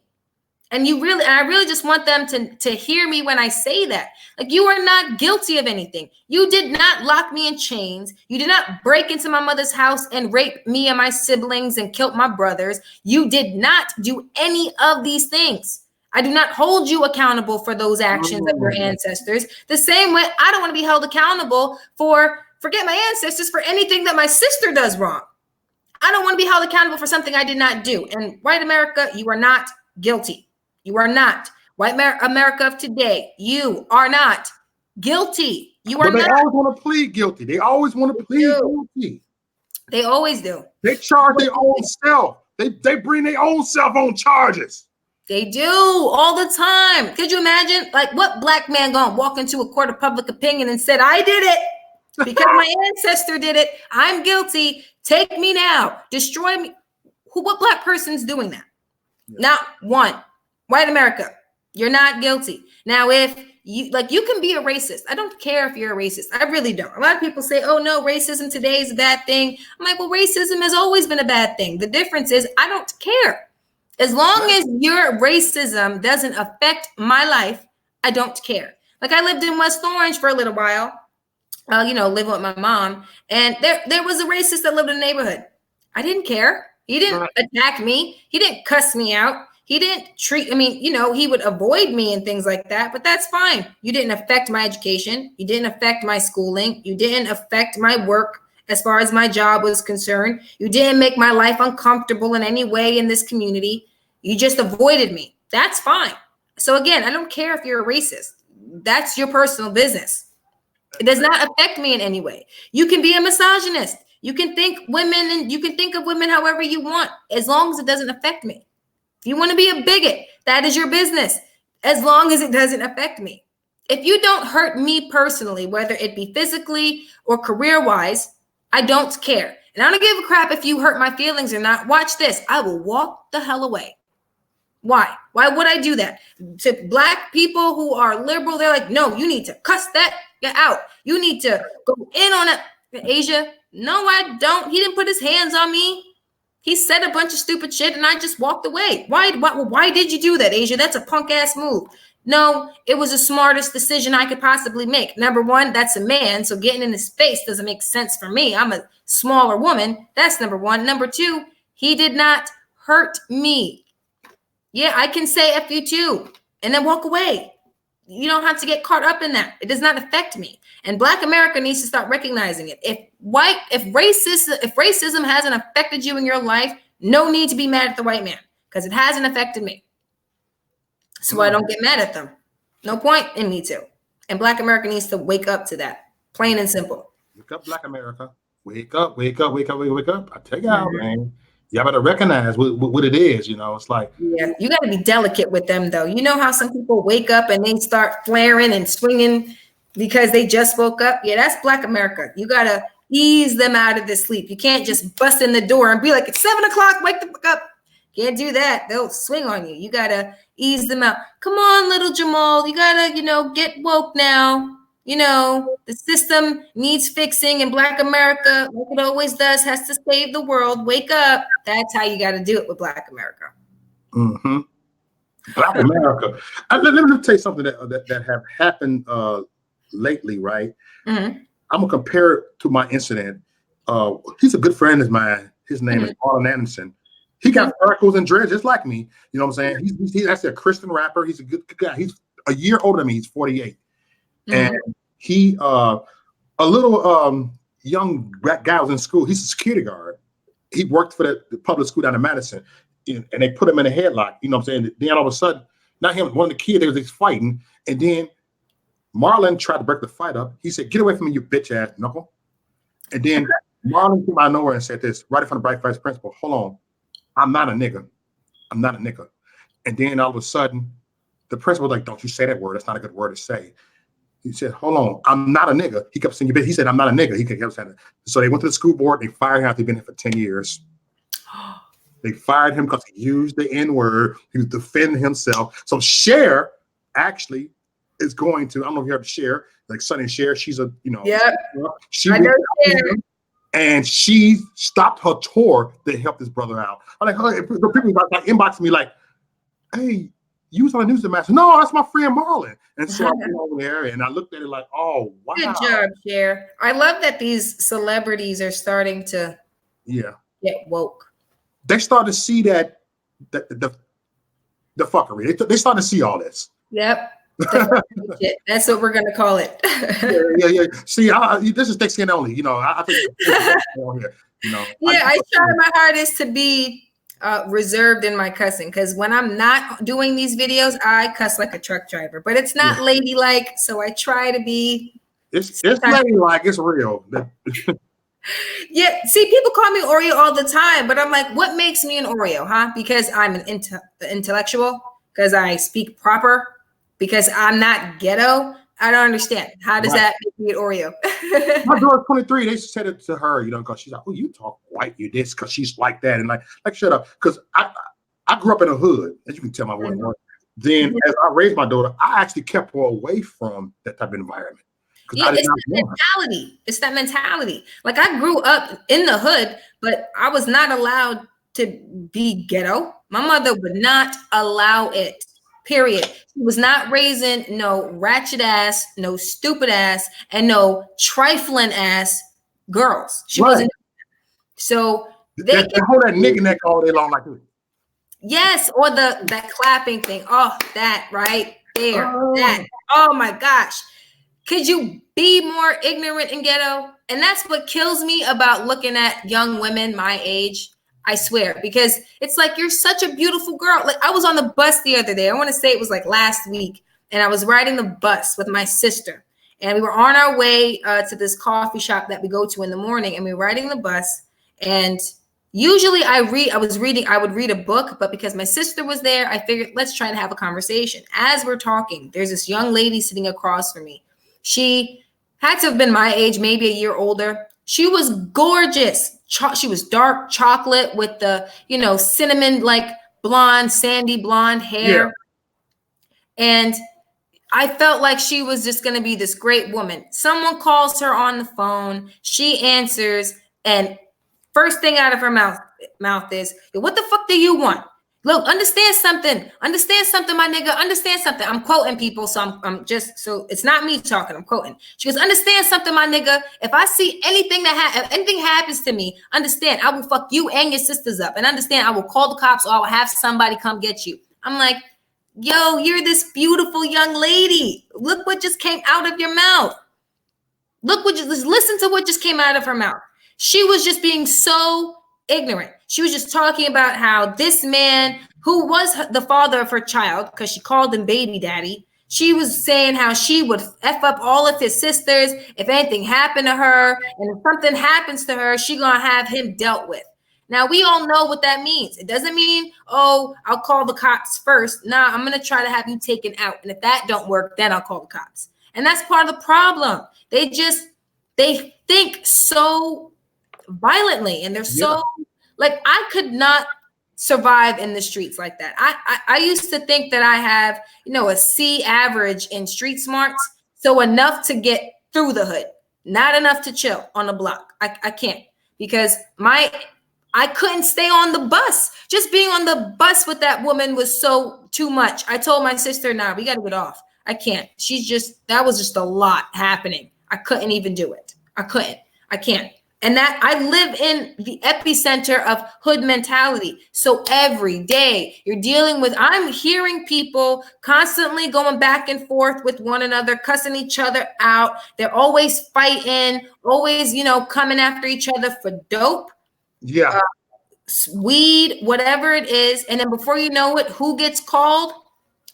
And I really just want them to hear me when I say that. Like, you are not guilty of anything. You did not lock me in chains. You did not break into my mother's house and rape me and my siblings and kill my brothers. You did not do any of these things. I do not hold you accountable for those actions of your ancestors. The same way I don't want to be held accountable forget my ancestors, for anything that my sister does wrong. I don't want to be held accountable for something I did not do. And white America, you are not guilty. You are not. White America of today, you are not guilty. You are not. They always want to plead guilty. They always want to plead guilty. They always do. They charge their own self. They bring their own self on charges. They do all the time. Could you imagine? Like, what black man gonna walk into a court of public opinion and said, I did it because my ancestor did it. I'm guilty. Take me now. Destroy me. What black person's doing that? Yeah. Not one. White America, you're not guilty. Now, if you can be a racist. I don't care if you're a racist. I really don't. A lot of people say, oh no, racism today is a bad thing. I'm like, well, racism has always been a bad thing. The difference is I don't care. As long as your racism doesn't affect my life, I don't care. Like, I lived in West Orange for a little while, living with my mom. And there was a racist that lived in the neighborhood. I didn't care. He didn't attack me. He didn't cuss me out. He didn't he would avoid me and things like that, but that's fine. You didn't affect my education. You didn't affect my schooling. You didn't affect my work as far as my job was concerned. You didn't make my life uncomfortable in any way in this community. You just avoided me. That's fine. So again, I don't care if you're a racist. That's your personal business. It does not affect me in any way. You can be a misogynist. You can think of women however you want, as long as it doesn't affect me. If you want to be a bigot, that is your business, as long as it doesn't affect me. If you don't hurt me personally, whether it be physically or career-wise, I don't care. And I don't give a crap if you hurt my feelings or not. Watch this. I will walk the hell away. Why? Why would I do that? To black people who are liberal, they're like, no, you need to cuss that out. You need to go in on it. Asia, no, I don't. He didn't put his hands on me. He said a bunch of stupid shit and I just walked away. Why did you do that, Asia? That's a punk ass move. No, it was the smartest decision I could possibly make. Number one, that's a man. So getting in his face doesn't make sense for me. I'm a smaller woman. That's number one. Number two, he did not hurt me. Yeah, I can say F you too and then walk away. You don't have to get caught up in that. It does not affect me. And Black America needs to start recognizing it. If racism hasn't affected you in your life, no need to be mad at the white man, because it hasn't affected me. So I don't get mad at them. No point in me to. And Black America needs to wake up to that. Plain and simple. Wake up, Black America. Wake up, wake up, wake up, wake up. I tell you how, man. Y'all better recognize what it is, It's like, yeah, you got to be delicate with them, though. You know how some people wake up and they start flaring and swinging because they just woke up? Yeah, that's Black America. You got to ease them out of this sleep. You can't just bust in the door and be like, it's 7 o'clock, wake the fuck up. Can't do that. They'll swing on you. You got to ease them out. Come on, little Jamal. You got to, get woke now. The system needs fixing, and Black America, like it always does, has to save the world. Wake up. That's how you got to do it with Black America. Mm-hmm. Black America. Let me tell you something that have happened lately, right? Mm-hmm. I'm going to compare it to my incident. He's a good friend of mine. His name is Marlon Anderson. He got freckles and dreads just like me. You know what I'm saying? He's actually a Christian rapper. He's a good guy. He's a year older than me. He's 48. And he, a little young black guy was in school. He's a security guard. He worked for the public school down in Madison, and they put him in a headlock. You know what I'm saying? Then all of a sudden, not him, one of the kids, they was fighting. And then Marlon tried to break the fight up. He said, get away from me, you bitch ass knuckle. And then Marlon came out of nowhere and said this, right in front of Bright Vice Principal, hold on, I'm not a nigga. I'm not a nigga. And then all of a sudden, the principal was like, don't you say that word. That's not a good word to say. He said, hold on, I'm not a nigga. He kept saying, you bitch. He said, I'm not a nigga. He kept saying it. So they went to the school board. They fired him after he'd been here for 10 years. They fired him because he used the N-word. He was defending himself. So Cher actually is going to, I don't know if you heard of Cher, like Sonny Cher. She's a, yeah. She and she stopped her tour to help this brother out. I'm like, people like inboxing me like, hey, you was on the news master. No, that's my friend Marlon. And so I went over there and I looked at it like, oh, wow. Good job, Cher. I love that these celebrities are starting to get woke. They start to see that the fuckery. They start to see all this. Yep. That's what we're gonna call it. Yeah. See, this is thick skin only. You know, I think here. You know. Yeah, I try my hardest to be reserved in my cussing, because when I'm not doing these videos, I cuss like a truck driver. But it's not ladylike, so I try to be. It's ladylike. It's real. Yeah, see, people call me Oreo all the time, but I'm like, what makes me an Oreo, huh? Because I'm an intellectual, because I speak proper, because I'm not ghetto. I don't understand. How does that make me an Oreo? My daughter's 23. They said it to her, you know, because she's like, oh, you talk white, you this, because she's like that. And like shut up. Because I grew up in a hood, as you can tell my voice. Then as I raised my daughter, I actually kept her away from that type of environment. Yeah, it's that mentality. It's that mentality. Like, I grew up in the hood, but I was not allowed to be ghetto. My mother would not allow it. Period. She was not raising no ratchet ass, no stupid ass, and no trifling ass girls. She wasn't. So they hold that nigga neck all day long like this. Yes, or that clapping thing. Oh, that right there. That. Oh my gosh. Could you be more ignorant and ghetto? And that's what kills me about looking at young women my age. I swear, because it's like, you're such a beautiful girl. Like, I was on the bus the other day. I want to say it was like last week. And I was riding the bus with my sister. And we were on our way to this coffee shop that we go to in the morning. And we were riding the bus. And usually I would read a book. But because my sister was there, I figured, let's try to have a conversation. As we're talking, there's this young lady sitting across from me. She had to have been my age, maybe a year older. She was gorgeous. She was dark chocolate with the, cinnamon, like blonde, sandy blonde hair. Yeah. And I felt like she was just going to be this great woman. Someone calls her on the phone. She answers. And first thing out of her mouth is, what the fuck do you want? Look, understand something, my nigga, understand something. I'm quoting people, so I'm just, so it's not me talking, I'm quoting. She goes, understand something, my nigga. If I see anything if anything happens to me, understand, I will fuck you and your sisters up. And understand, I will call the cops or I will have somebody come get you. I'm like, yo, you're this beautiful young lady. Look what just came out of your mouth. Listen to what just came out of her mouth. She was just being so ignorant. She was just talking about how this man, who was the father of her child, because she called him baby daddy, she was saying how she would F up all of his sisters if anything happened to her. And if something happens to her, she gonna have him dealt with. Now, we all know what that means. It doesn't mean, oh, I'll call the cops first. Nah, I'm gonna try to have you taken out. And if that don't work, then I'll call the cops. And that's part of the problem. They think so violently, and they're so, like, I could not survive in the streets like that. I used to think that I have, a C average in street smarts. So enough to get through the hood, not enough to chill on the block. I can't, because I couldn't stay on the bus. Just being on the bus with that woman was so too much. I told my sister, nah, we got to get off. I can't. That was just a lot happening. I couldn't even do it. I can't. And that I live in the epicenter of hood mentality. So every day I'm hearing people constantly going back and forth with one another, cussing each other out. They're always fighting, always, coming after each other for dope. Yeah. Weed, whatever it is. And then before you know it, who gets called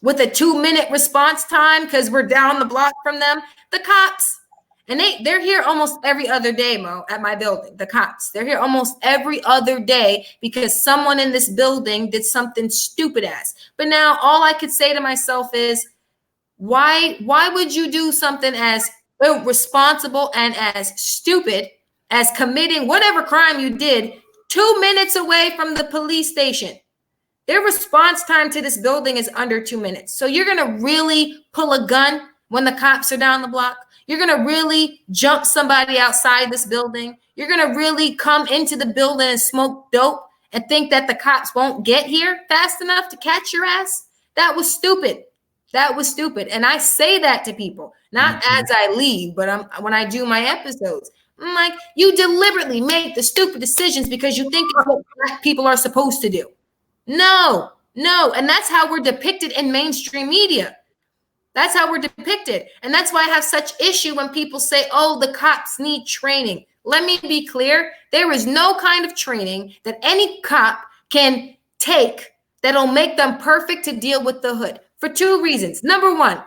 with a 2-minute response time because we're down the block from them? The cops. And they're here almost every other day, Mo, at my building. The cops, they're here almost every other day because someone in this building did something stupid ass. But now all I could say to myself is, why would you do something as irresponsible and as stupid as committing whatever crime you did 2 minutes away from the police station? Their response time to this building is under 2 minutes. So you're going to really pull a gun when the cops are down the block? You're going to really jump somebody outside this building? You're going to really come into the building and smoke dope and think that the cops won't get here fast enough to catch your ass? That was stupid. That was stupid. And I say that to people, not as I leave, but when I do my episodes. I'm like, you deliberately make the stupid decisions because you think it's what Black people are supposed to do. No. And that's how we're depicted in mainstream media. That's how we're depicted. And that's why I have such issue when people say, oh, the cops need training. Let me be clear. There is no kind of training that any cop can take that'll make them perfect to deal with the hood for two reasons. Number one,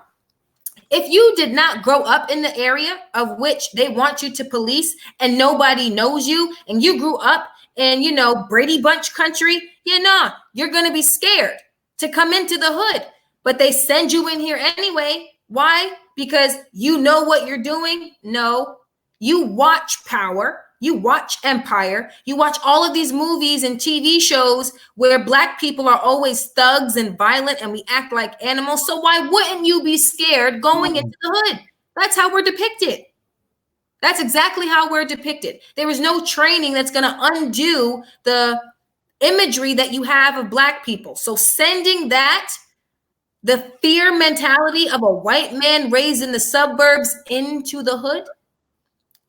if you did not grow up in the area of which they want you to police and nobody knows you, and you grew up in, Brady Bunch country, you're going to be scared to come into the hood. But they send you in here anyway. Why? Because you know what you're doing? No. You watch Power. You watch Empire. You watch all of these movies and TV shows where Black people are always thugs and violent and we act like animals. So why wouldn't you be scared going into the hood? That's how we're depicted. That's exactly how we're depicted. There is no training that's going to undo the imagery that you have of Black people. So sending the fear mentality of a white man raised in the suburbs into the hood,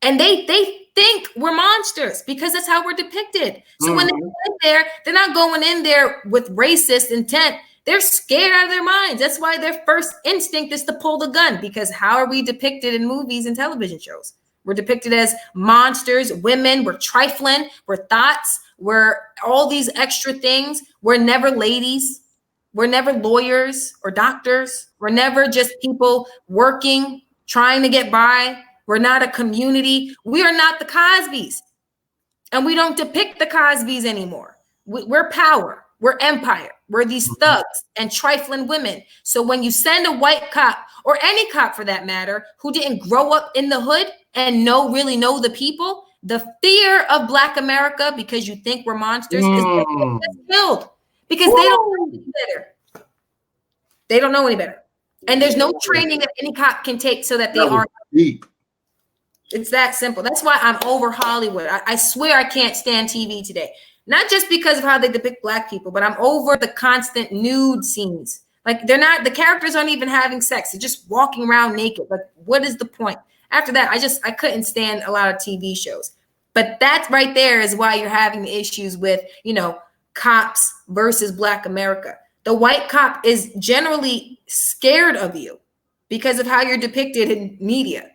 and they think we're monsters because that's how we're depicted. So when they go in there, they're not going in there with racist intent. They're scared out of their minds. That's why their first instinct is to pull the gun, because how are we depicted in movies and television shows? We're depicted as monsters, women, we're trifling, we're thoughts, we're all these extra things. We're never ladies. We're never lawyers or doctors. We're never just people working, trying to get by. We're not a community. We are not the Cosbys. And we don't depict the Cosbys anymore. We're Power. We're Empire. We're these thugs and trifling women. So when you send a white cop, or any cop for that matter, who didn't grow up in the hood and really know the people, the fear of Black America, because you think we're monsters, is killed. Because they don't know any better. They don't know any better. And there's no training that any cop can take so that they aren't deep. It's that simple. That's why I'm over Hollywood. I swear I can't stand TV today. Not just because of how they depict Black people, but I'm over the constant nude scenes. Like the characters aren't even having sex. They're just walking around naked. Like, what is the point? After that, I couldn't stand a lot of TV shows. But that right there is why you're having the issues with, cops versus Black America. The white cop is generally scared of you because of how you're depicted in media.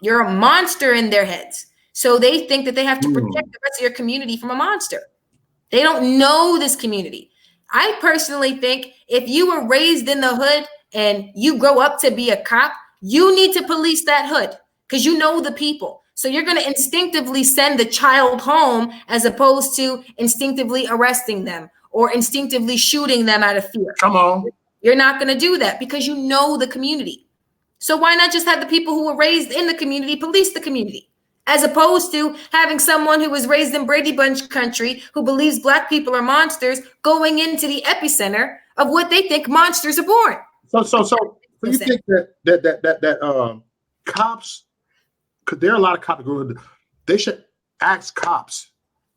You're a monster in their heads. So they think that they have to protect the rest of your community from a monster. They don't know this community. I personally think if you were raised in the hood and you grow up to be a cop, you need to police that hood because you know the people. So you're going to instinctively send the child home as opposed to instinctively arresting them or instinctively shooting them out of fear. Come on. You're not going to do that because you know the community. So why not just have the people who were raised in the community police the community, as opposed to having someone who was raised in Brady Bunch country who believes Black people are monsters going into the epicenter of what they think monsters are born. So you think that cops, because there are a lot of cops they should ask cops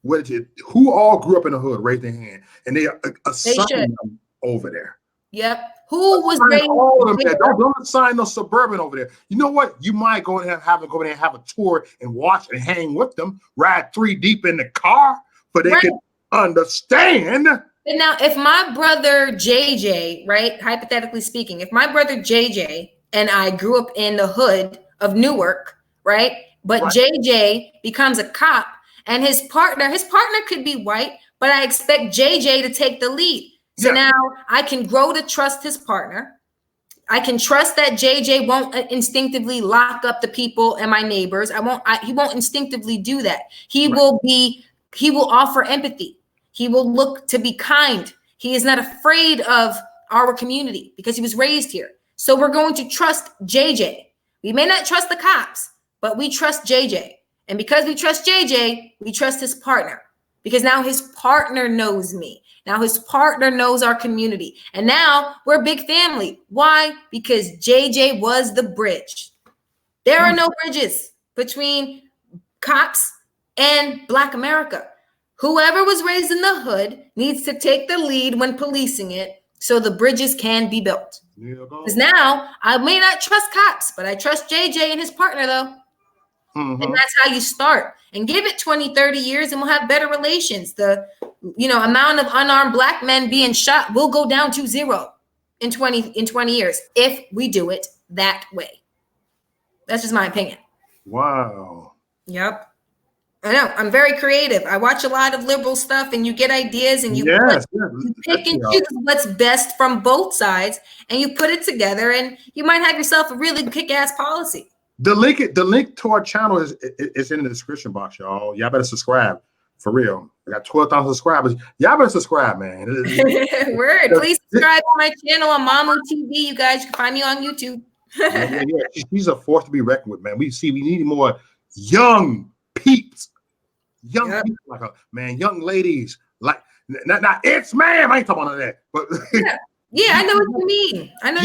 who all grew up in the hood, raise their hand, and they assign them over there. Yep. Who was raised? All of them there. Don't assign no suburban over there. You know what? You might go and have them go in there and have a tour and watch and hang with them, ride 3 deep in the car, but they can understand. And now, if my brother JJ, right, hypothetically speaking, if my brother JJ and I grew up in the hood of Newark, right, but JJ becomes a cop and his partner could be white, but I expect JJ to take the lead. So now I can grow to trust his partner. I can trust that JJ won't instinctively lock up the people and my neighbors. He won't instinctively do that. He will offer empathy. He will look to be kind. He is not afraid of our community because he was raised here. So we're going to trust JJ. We may not trust the cops, but we trust JJ. And because we trust JJ, we trust his partner because now his partner knows me. Now his partner knows our community. And now we're a big family. Why? Because JJ was the bridge. There are no bridges between cops and Black America. Whoever was raised in the hood needs to take the lead when policing it so the bridges can be built. Because now I may not trust cops, but I trust JJ and his partner though. And that's how you start. And give it 20, 30 years and we'll have better relations. The amount of unarmed Black men being shot will go down to 0 in 20 years if we do it that way. That's just my opinion. Wow. Yep. I know. I'm very creative. I watch a lot of liberal stuff and you get ideas and you pick and choose what's best from both sides and you put it together and you might have yourself a really kick-ass policy. The link to our channel is in the description box, y'all. Y'all better subscribe. For real. I got 12,000 subscribers. Y'all better subscribe, man. Word. Please subscribe to my channel on Mamu TV. You guys can find me on YouTube. Yeah. She's a force to be reckoned with, man. We need more young peeps. Young people like her, man. Young ladies. Like not it's ma'am. I ain't talking about that. But yeah, I know what you mean. I know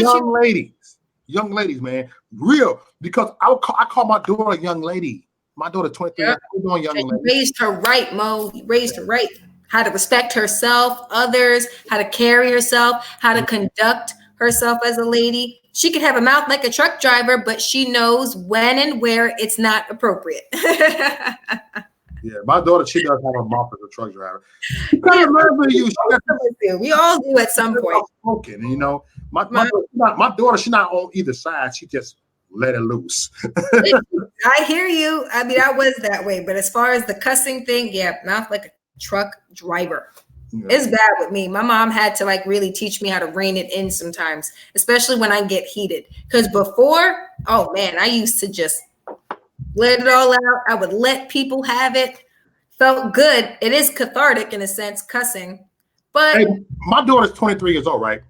young ladies, man. Real. Because I call my daughter a young lady. My daughter 23. Yep. Young lady. Raised her right, Mo. Raised her right. How to respect herself, others, how to carry herself, how to conduct herself as a lady. She could have a mouth like a truck driver, but she knows when and where it's not appropriate. Yeah, my daughter, she does have a mouth as a truck driver. She kind of learns you. We all do at some point. Spoken, you know. My daughter, she's not on either side. She just let it loose. I hear you. I mean, I was that way, but as far as the cussing thing, yeah, mouth like a truck driver. Yeah. It's bad with me. My mom had to like really teach me how to rein it in sometimes, especially when I get heated. Because before, oh man, I used to just let it all out. I would let people have it. Felt good. It is cathartic in a sense, cussing. But hey, my daughter's 23 years old, right?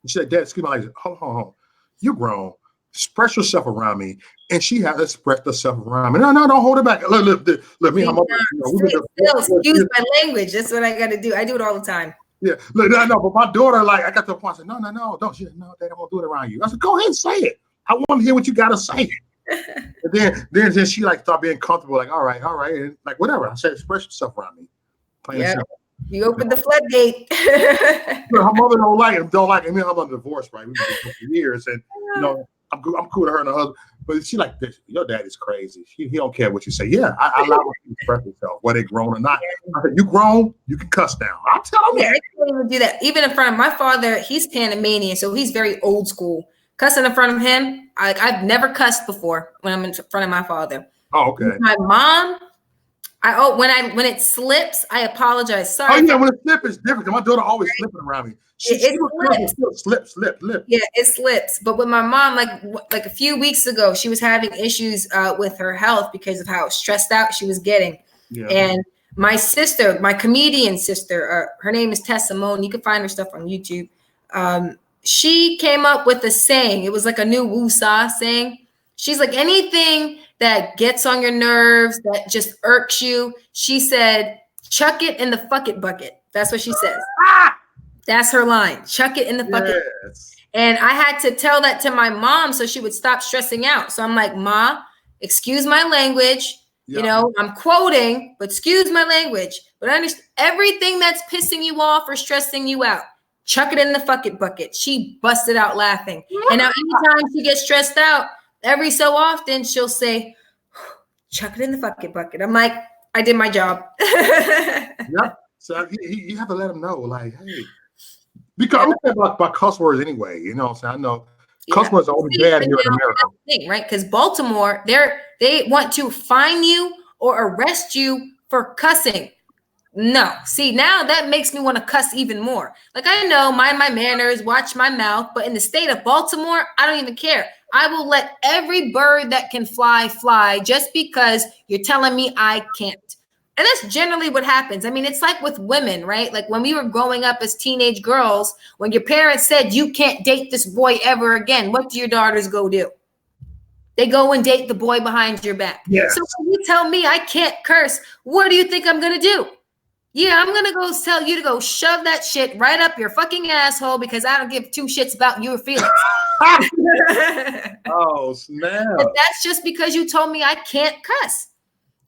She said, Dad, excuse me, like, hold on. You're grown. Express yourself around me. And she has expressed herself around me. No, don't hold it back. Look, me. Excuse my language. That's what I got to do. I do it all the time. Yeah, look, no, but my daughter, like, I got to the point. I said, no, don't. She said, no, Dad, I won't do it around you. I said, go ahead and say it. I want to hear what you got to say. And then she like start being comfortable, like, all right, and like whatever. I said, express yourself around me. Yeah, you opened the floodgate. Her mother don't like it. Me and her mother divorced, right? We've been divorced for years, and you know, I'm cool with her and her husband. But she like this. Your dad is crazy. He don't care what you say. Yeah, I allow her to express herself, whether they grown or not. I said, you grown, you can cuss now. I'll tell them. Yeah, I can't even do that. Even in front of my father, he's Panamanian, so he's very old school. Cussing in front of him, I've never cussed before when I'm in front of my father. Oh, okay. My mom, when it slips, I apologize. Sorry. Oh yeah, when it slips, it's different. My daughter always slipping around me. It slips. Yeah, it slips. But with my mom, like a few weeks ago, she was having issues with her health because of how stressed out she was getting. Yeah. And my sister, my comedian sister, her name is Tessa Moan. You can find her stuff on YouTube. She came up with a saying. It was like a new woo-saw saying. She's like, anything that gets on your nerves, that just irks you, she said, chuck it in the fuck it bucket. That's what she says. That's her line. Chuck it in the bucket. Yes. And I had to tell that to my mom so she would stop stressing out. So I'm like, Ma, excuse my language. Yeah. You know, I'm quoting, but excuse my language. But I understand everything that's pissing you off or stressing you out. Chuck it in the fuck it bucket. She busted out laughing. And now anytime she gets stressed out, every so often she'll say, chuck it in the fuck it bucket. I'm like, I did my job. Yep. So you have to let them know, like, hey, because I'm talking about cuss words anyway. You know what I'm saying? I know cuss words are only bad here in America. Right? Because Baltimore, they want to fine you or arrest you for cussing. No. See, now that makes me want to cuss even more. Like, I know, mind my manners, watch my mouth, but in the state of Baltimore, I don't even care. I will let every bird that can fly just because you're telling me I can't. And that's generally what happens. I mean, it's like with women, right? Like when we were growing up as teenage girls, when your parents said you can't date this boy ever again, what do your daughters go do? They go and date the boy behind your back. Yes. So when you tell me I can't curse, what do you think I'm going to do? Yeah, I'm going to go tell you to go shove that shit right up your fucking asshole because I don't give two shits about your feelings. Oh, snap. But that's just because you told me I can't cuss.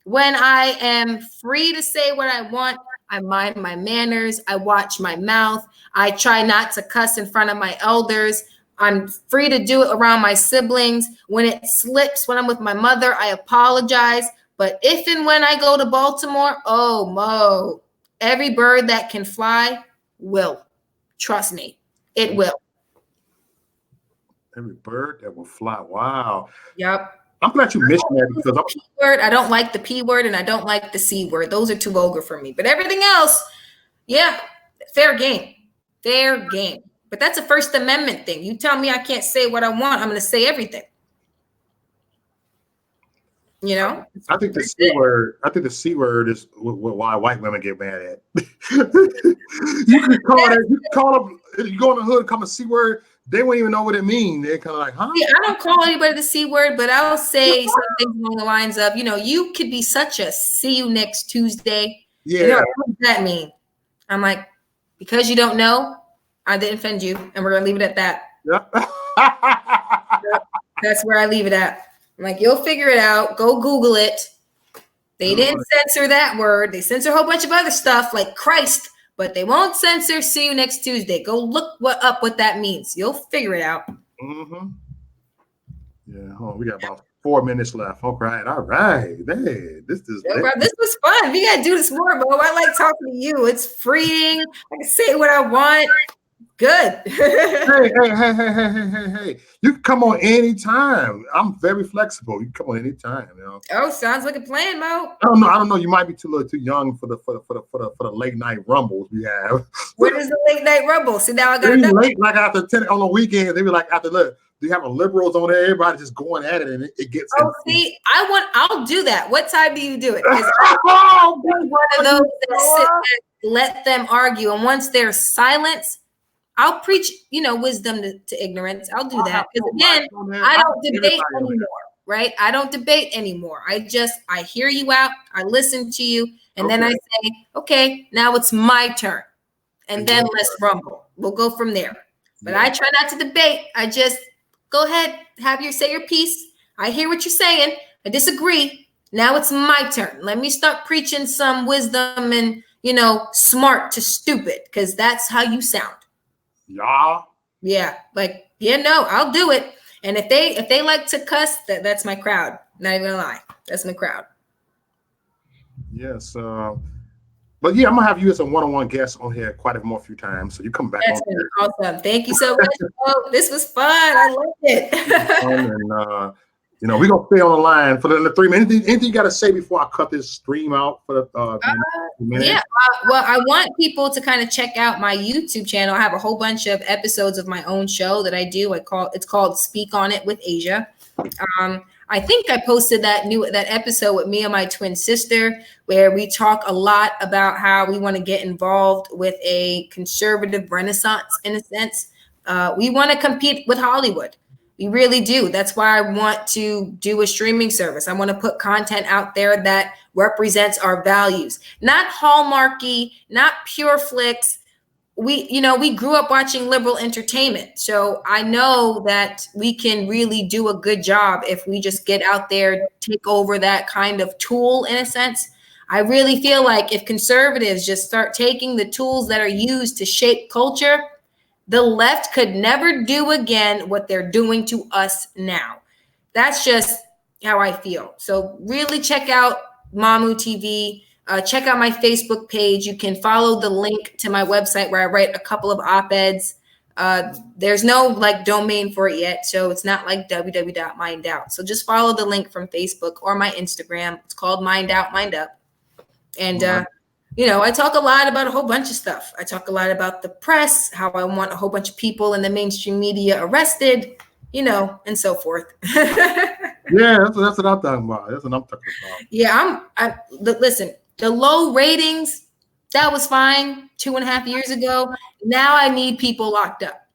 When I am free to say what I want, I mind my manners. I watch my mouth. I try not to cuss in front of my elders. I'm free to do it around my siblings. When it slips, when I'm with my mother, I apologize. But if and when I go to Baltimore, oh, Mo, every bird that can fly will. Trust me, it will. Every bird that will fly. Wow. Yep. I'm glad you mentioned that because I don't like the P word and I don't like the C word. Those are too vulgar for me. But everything else, yeah, fair game. Fair game. But that's a First Amendment thing. You tell me I can't say what I want, I'm going to say everything. You know? I think the C word. I think the C word is why white women get mad at. You can call it. You can call them. If you go in the hood, come a C word. They won't even know what it means. They're kind of like, huh? Yeah, I don't call anybody the C word, but I'll say something along the lines of, you could be such a see you next Tuesday. Yeah. What does that mean? I'm like, because you don't know, I didn't offend you, and we're gonna leave it at that. Yeah. That's where I leave it at. I'm like, you'll figure it out. Go Google it. They didn't censor that word. They censor a whole bunch of other stuff like Christ, but they won't censor see you next Tuesday. Go look what that means. You'll figure it out. Mm-hmm. Yeah, we got about 4 minutes left. All right. Hey, this was fun. We gotta do this more, Bo. I like talking to you. It's freeing. I can say what I want. Good. Hey. You can come on anytime. I'm very flexible. You can come on anytime, Oh, sounds like a plan, Mo. I don't know. You might be too young for the late night rumbles we have. What is the late night rumble? See, now I gotta know. Late, like after 10 on the weekend, they be like after look. You have liberals on there, everybody just going at it, and it gets. Oh, see, I'll do that. What time do you do it? I'm one of those that sit back, let them argue, and once there's silence, I'll preach, wisdom to ignorance. I'll do that because again, I don't debate anymore, right? I don't debate anymore. I hear you out, I listen to you, and then I say, okay, now it's my turn, and then let's rumble. We'll go from there. But I try not to debate. I just go ahead, say your piece. I hear what you're saying. I disagree. Now it's my turn. Let me start preaching some wisdom and, smart to stupid, because that's how you sound. Yeah. Yeah. I'll do it. And if they like to cuss, that's my crowd. Not even gonna lie. That's my crowd. Yes. But yeah, I'm gonna have you as a one-on-one guest on here quite a few times. So you come back. That's awesome. Thank you so much. This was fun. I loved it. And we're gonna stay on the line for the 3 minutes. Anything you gotta say before I cut this stream out for the minute? Yeah. Well, I want people to kind of check out my YouTube channel. I have a whole bunch of episodes of my own show that I do. It's called Speak on It with Asia. I think I posted that episode with me and my twin sister, where we talk a lot about how we want to get involved with a conservative renaissance in a sense. We want to compete with Hollywood. We really do. That's why I want to do a streaming service. I want to put content out there that represents our values, not Hallmarky, not pure flicks. We grew up watching liberal entertainment. So I know that we can really do a good job if we just get out there, take over that kind of tool in a sense. I really feel like if conservatives just start taking the tools that are used to shape culture, the left could never do again what they're doing to us now. That's just how I feel. So really check out Mamu TV. Check out my Facebook page. You can follow the link to my website where I write a couple of op-eds. There's no domain for it yet, so it's not like www.mindout. So just follow the link from Facebook or my Instagram. It's called Mind Out, Mind Up. And I talk a lot about a whole bunch of stuff. I talk a lot about the press, how I want a whole bunch of people in the mainstream media arrested, and so forth. Yeah, that's what I'm talking about. That's what I'm talking about. Yeah, listen, the low ratings, that was fine 2.5 years ago. Now I need people locked up.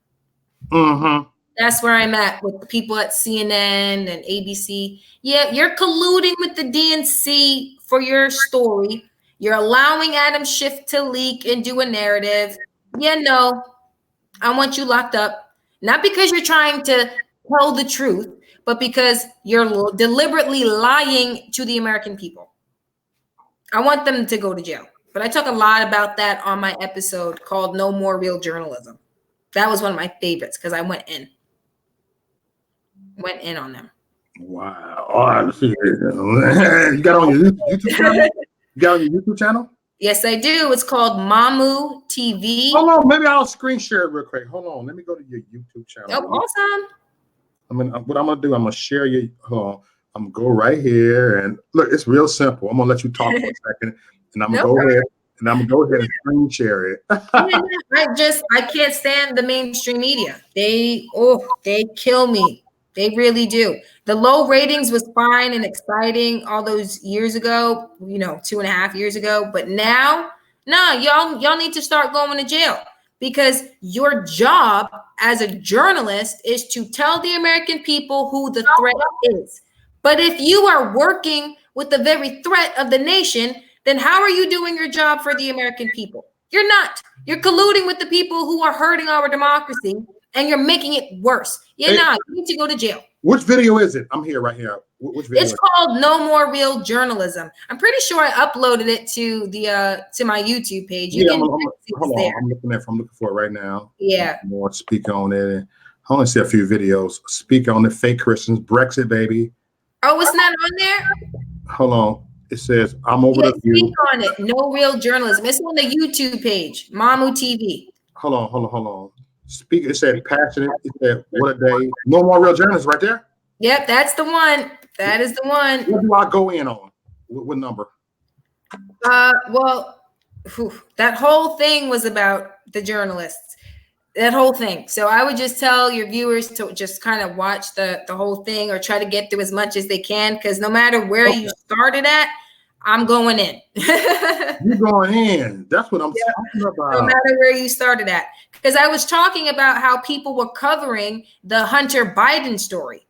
Mm-hmm. That's where I'm at with the people at CNN and ABC. Yeah, you're colluding with the DNC for your story. You're allowing Adam Schiff to leak and do a narrative. Yeah, no, I want you locked up. Not because you're trying to tell the truth, but because you're deliberately lying to the American people. I want them to go to jail. But I talk a lot about that on my episode called No More Real Journalism. That was one of my favorites because I went in on them. Wow. All right, let's see. You got on your YouTube channel? You got on your YouTube channel? Yes, I do. It's called Mamu TV. Hold on, maybe I'll screen share it real quick. Hold on, let me go to your YouTube channel. Oh, awesome. What I'm gonna do, I'm gonna share your. Hold on, I'm gonna go right here and look. It's real simple. I'm gonna let you talk for a second, and I'm gonna go ahead and screen share it. I can't stand the mainstream media. They kill me. They really do. The low ratings was fine and exciting all those years ago, 2.5 years ago. But now, no, y'all need to start going to jail because your job as a journalist is to tell the American people who the threat is. But if you are working with the very threat of the nation, then how are you doing your job for the American people? You're not. You're colluding with the people who are hurting our democracy, and you're making it worse. You need to go to jail. Which video is it? I'm here right here. Which video? It's called No More Real Journalism. I'm pretty sure I uploaded it to the to my YouTube page. I'm looking for it right now. Yeah. More speak on it. I only see a few videos. Speak on the fake Christians, Brexit, baby. Oh, it's not on there? Hold on. It says, I'm over the view. Speak on it. No Real Journalism. It's on the YouTube page, Mamu TV. Hold on. Speak. It said passionate. It said, what a day. No More Real Journalists right there. Yep, that's the one. That is the one. What do I go in on? What number? Well, that whole thing was about the journalists. That whole thing. So I would just tell your viewers to just kind of watch the whole thing or try to get through as much as they can, because no matter where you started at, I'm going in. You're going in. That's what I'm talking about. No matter where you started at. Because I was talking about how people were covering the Hunter Biden story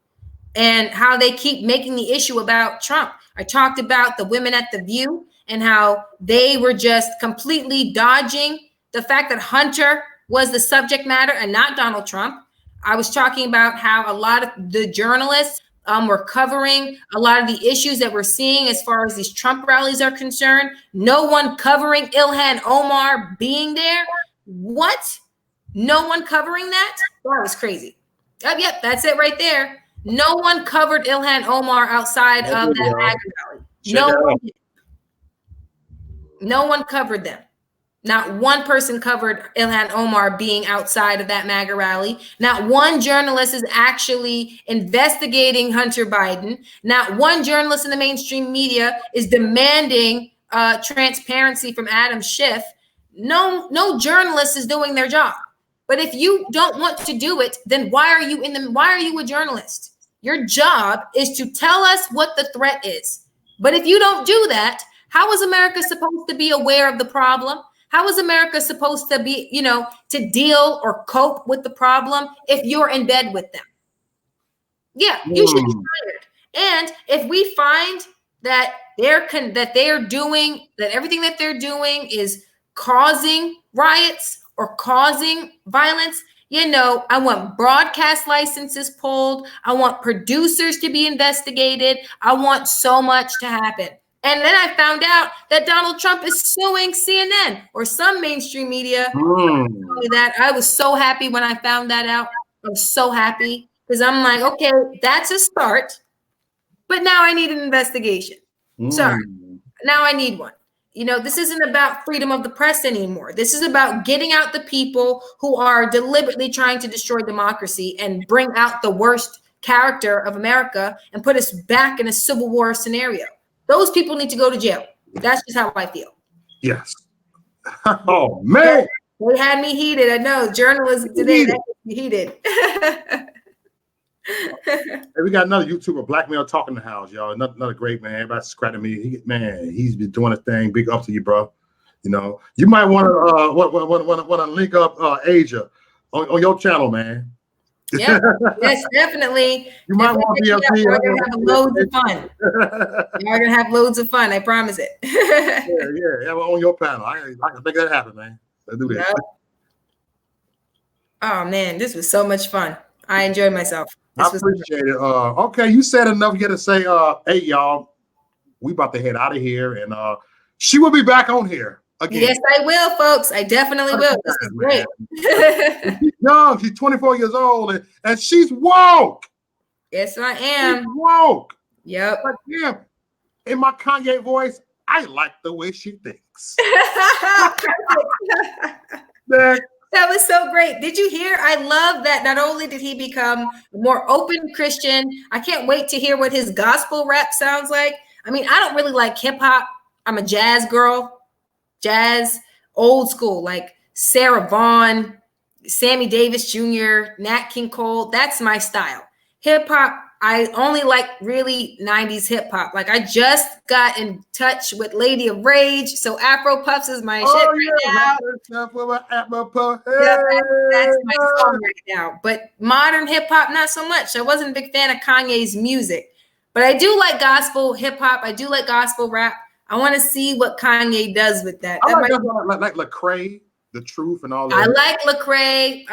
and how they keep making the issue about Trump. I talked about the women at The View and how they were just completely dodging the fact that Hunter was the subject matter and not Donald Trump. I was talking about how a lot of the journalists were covering a lot of the issues that we're seeing as far as these Trump rallies are concerned. No one covering Ilhan Omar being there. What? No one covering that? That was crazy. Yep, that's it right there. No one covered Ilhan Omar outside of that MAGA rally. No one covered them. Not one person covered Ilhan Omar being outside of that MAGA rally. Not one journalist is actually investigating Hunter Biden. Not one journalist in the mainstream media is demanding transparency from Adam Schiff. No journalist is doing their job. But if you don't want to do it, then why are you a journalist? Your job is to tell us what the threat is. But if you don't do that, how is America supposed to be aware of the problem? How is America supposed to be, to deal or cope with the problem if you're in bed with them? Yeah, you should be fired. And if we find that everything that they're doing is causing riots or causing violence, I want broadcast licenses pulled. I want producers to be investigated. I want so much to happen. And then I found out that Donald Trump is suing CNN or some mainstream media. That I was so happy when I found that out. I was so happy because I'm like, okay, that's a start. But now I need an investigation. Sorry. Now I need one. This isn't about freedom of the press anymore. This is about getting out the people who are deliberately trying to destroy democracy and bring out the worst character of America and put us back in a civil war scenario. Those people need to go to jail. That's just how I feel. Yes. Oh, man. They had me heated. I know. Journalism today, that was heated. Hey, we got another YouTuber, Black Male Talking the House, y'all. Another great man. Everybody's scratching me. He's been doing a thing. Big up to you, bro. You might want to link up Asia on your channel, man. Yeah, yes, definitely. You might want to be up here. You're gonna have loads of fun. You're gonna have loads of fun. I promise it. yeah. On your panel, I can make that happen, man. Let's do that. Yep. Oh man, this was so much fun. I enjoyed myself. I appreciate it. Okay, you said enough. You got to say, hey, y'all, we about to head out of here, and she will be back on here again. Yes, I will, folks. I definitely will. This is great. She's young. She's 24 years old, and she's woke. Yes, I am. She's woke. Yep. But yeah, in my Kanye voice, I like the way she thinks. That was so great. Did you hear? I love that not only did he become a more open Christian, I can't wait to hear what his gospel rap sounds like. I mean, I don't really like hip hop. I'm a jazz girl, jazz, old school, like Sarah Vaughan, Sammy Davis Jr., Nat King Cole. That's my style. Hip hop, I only like really 90s hip hop. Like I just got in touch with Lady of Rage, so Afro Puffs is my shit right now. That's my song right now. But modern hip hop, not so much. I wasn't a big fan of Kanye's music, but I do like gospel hip hop. I do like gospel rap. I want to see what Kanye does with that. I like Lecrae, The Truth, and all that. I like Lecrae.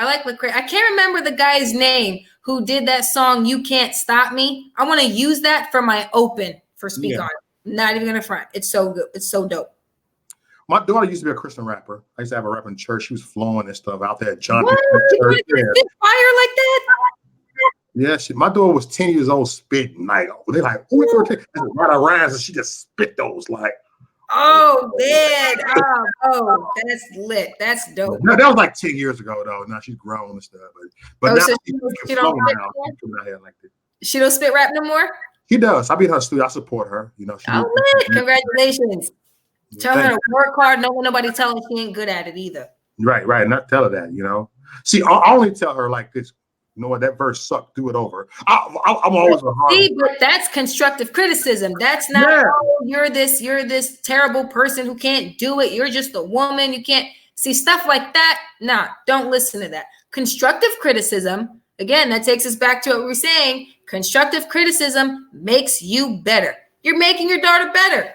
I can't remember the guy's name who did that song, You Can't Stop Me. I want to use that for my open for Speak On. Not even gonna front. It's so good. It's so dope. My daughter used to be a Christian rapper. I used to have a rapper in church. She was flowing and stuff out there at John. What? You spit fire like that? Yeah, my daughter was 10 years old spitting. Like, they're like, oh, it's right around, and she just spit those like. Oh man! Oh, that's lit. That's dope. No, that was like 10 years ago, though. Now she's grown and stuff, but now so she don't like she don't spit rap no more. He does. I be in her studio. I support her. You know. Lit. Congratulations. Tell her to work hard. Don't let nobody tell her she ain't good at it either. Right. Not tell her that. You know. See, I only tell her like this. You know what? That verse sucked. Do it over. I'm always a hard. See, but that's constructive criticism. That's not, oh, you're this terrible person who can't do it. You're just a woman. You can't see stuff like that. Nah, don't listen to that. Constructive criticism, again, that takes us back to what we were saying. Constructive criticism makes you better. You're making your daughter better.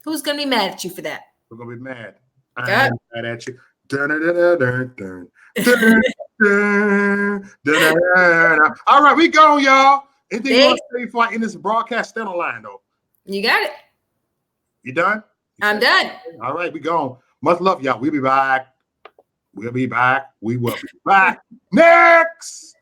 Who's going to be mad at you for that? We're going to be mad. I'm mad at you. All right, we go, y'all. Anything you want to say before I end this broadcast? Stand on line, though. You got it. You done? I'm done. All right, we gone. Much love, y'all. We'll be back. We will be back. Next.